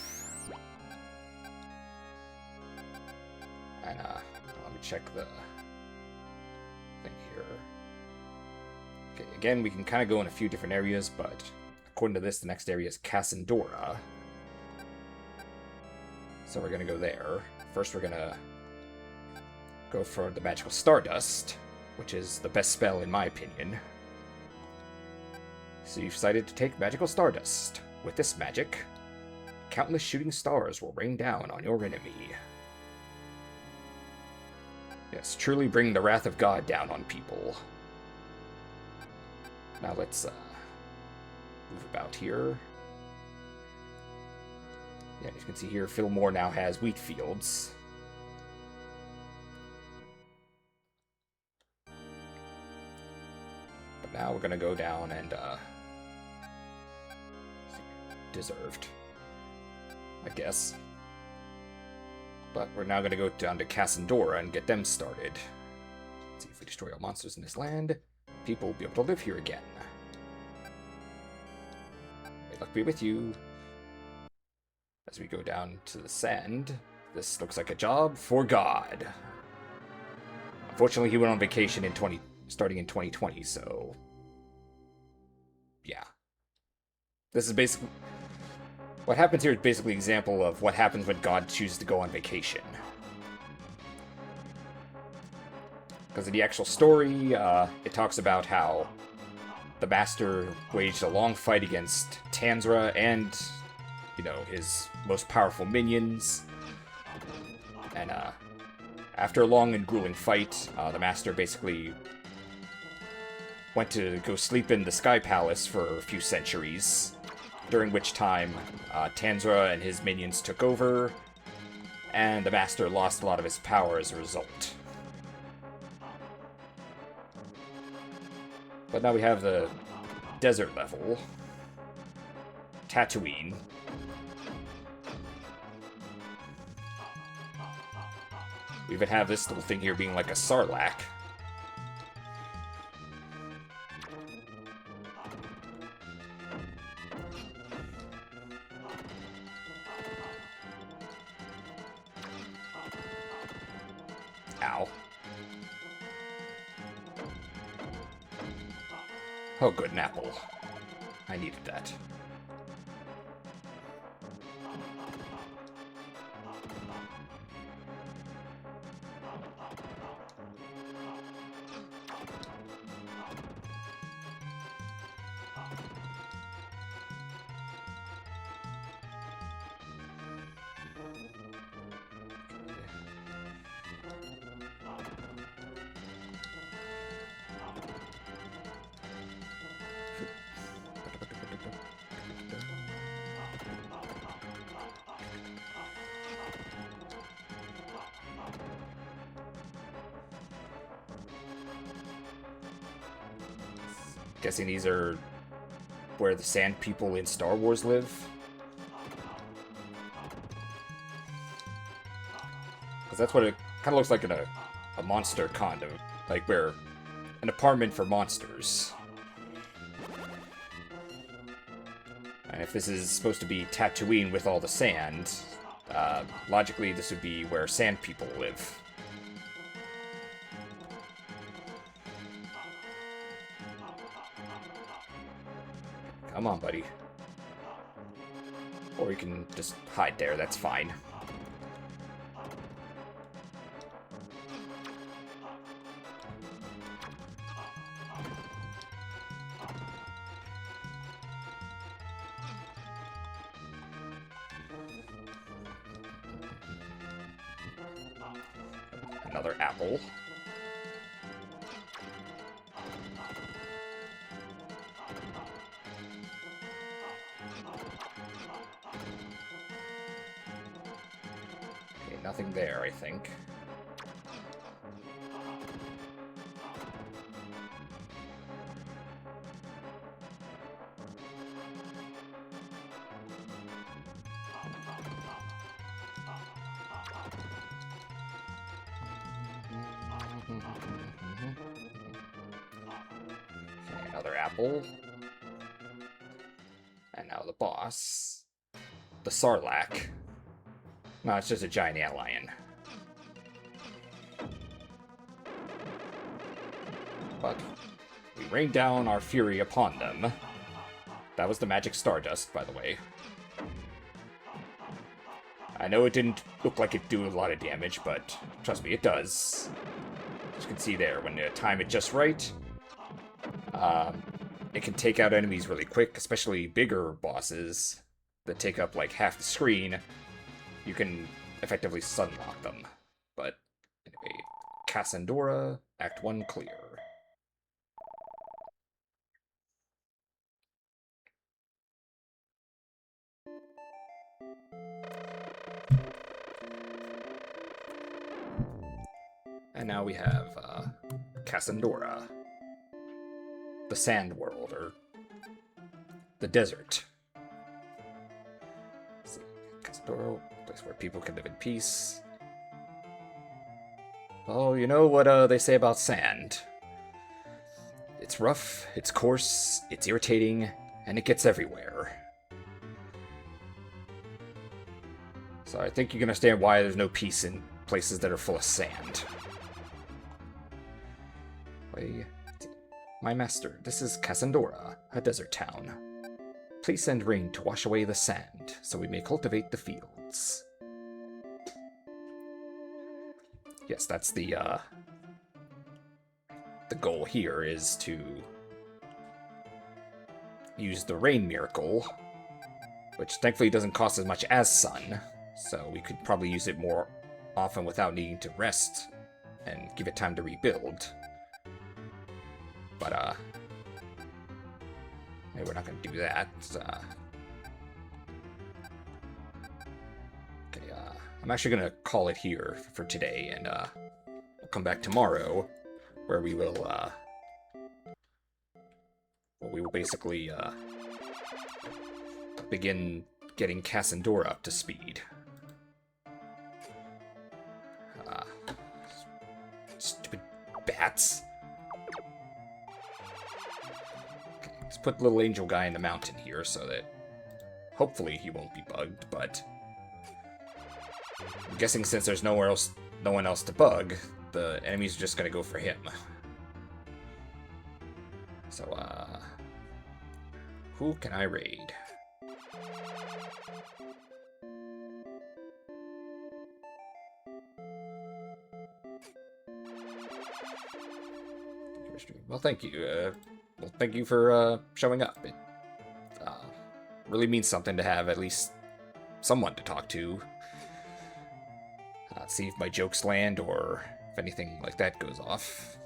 And, let me check the thing here. Okay, again, we can kind of go in a few different areas, but according to this, the next area is Cassandora. So we're gonna go there. First, we're gonna go for the Magical Stardust, which is the best spell in my opinion. So you've decided to take Magical Stardust. With this magic, countless shooting stars will rain down on your enemy. Yes, truly bring the wrath of God down on people. Now let's move about here. Yeah, as you can see here, Fillmore now has wheat fields. But now we're gonna go down and deserved, I guess. But we're now going to go down to Cassandora and get them started. Let's see, if we destroy all monsters in this land, people will be able to live here again. May luck be with you. As we go down to the sand, this looks like a job for God. Unfortunately, he went on vacation starting in 2020, so... Yeah. This is basically... What happens here is basically an example of what happens when God chooses to go on vacation. Because in the actual story, it talks about how the Master waged a long fight against Tanzra and, you know, his most powerful minions. And after a long and grueling fight, the Master basically went to go sleep in the Sky Palace for a few centuries. During which time, Tanzra and his minions took over, and the Master lost a lot of his power as a result. But now we have the desert level. Tatooine. We even have this little thing here being like a sarlacc. Ow. Oh, good, an apple. I needed that. Guessing these are where the sand people in Star Wars live. Because that's what it kind of looks like in a monster condo. Like, where an apartment for monsters. And if this is supposed to be Tatooine with all the sand, logically this would be where sand people live. Come on, buddy. Or you can just hide there, that's fine. Another apple. Okay, nothing there, I think. Okay, another apple. And now the boss. The Sarlacc. No, it's just a giant antlion. But we rained down our fury upon them. That was the magic stardust, by the way. I know it didn't look like it do a lot of damage, but trust me, it does. As you can see there, when you time it just right, it can take out enemies really quick, especially bigger bosses that take up like half the screen. You can effectively sunlock them. But anyway, Cassandora, Act 1 clear. And now we have Cassandora, the Sand World, or the desert. Let's see, Cassandora, place where people can live in peace. Oh, you know what they say about sand. It's rough, it's coarse, it's irritating, and it gets everywhere. So I think you can understand why there's no peace in places that are full of sand. My master, this is Cassandora, a desert town. Please send rain to wash away the sand, so we may cultivate the fields. Yes, that's the goal here, is to use the rain miracle, which thankfully doesn't cost as much as sun, so we could probably use it more often without needing to rest and give it time to rebuild. But, maybe we're not going to do that. Okay, I'm actually going to call it here for today, and we'll come back tomorrow, where we will basically begin getting Cassandora up to speed. Stupid bats. Let's put the little angel guy in the mountain here so that hopefully he won't be bugged, but I'm guessing since there's no one else to bug, the enemies are just gonna go for him. So, who can I raid? Well, thank you. Well, thank you for showing up. It really means something to have at least someone to talk to. See if my jokes land or if anything like that goes off.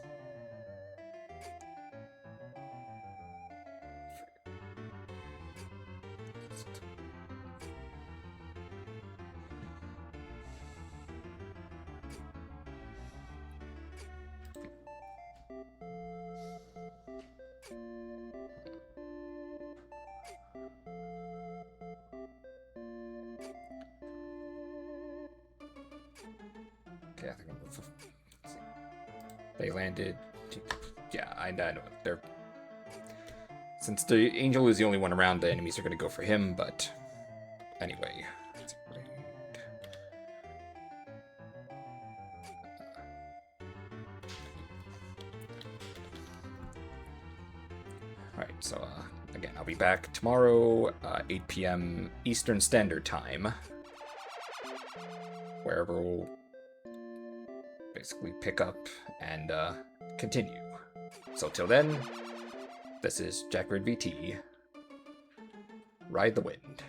Okay, I think let's see. They landed. Yeah, I know. They're since the angel is the only one around, the enemies are going to go for him. But anyway, all right. So again, I'll be back tomorrow, 8 p.m. Eastern Standard Time, wherever we'll basically pick up and continue. So till then, this is ActRaiser VT. Ride the wind.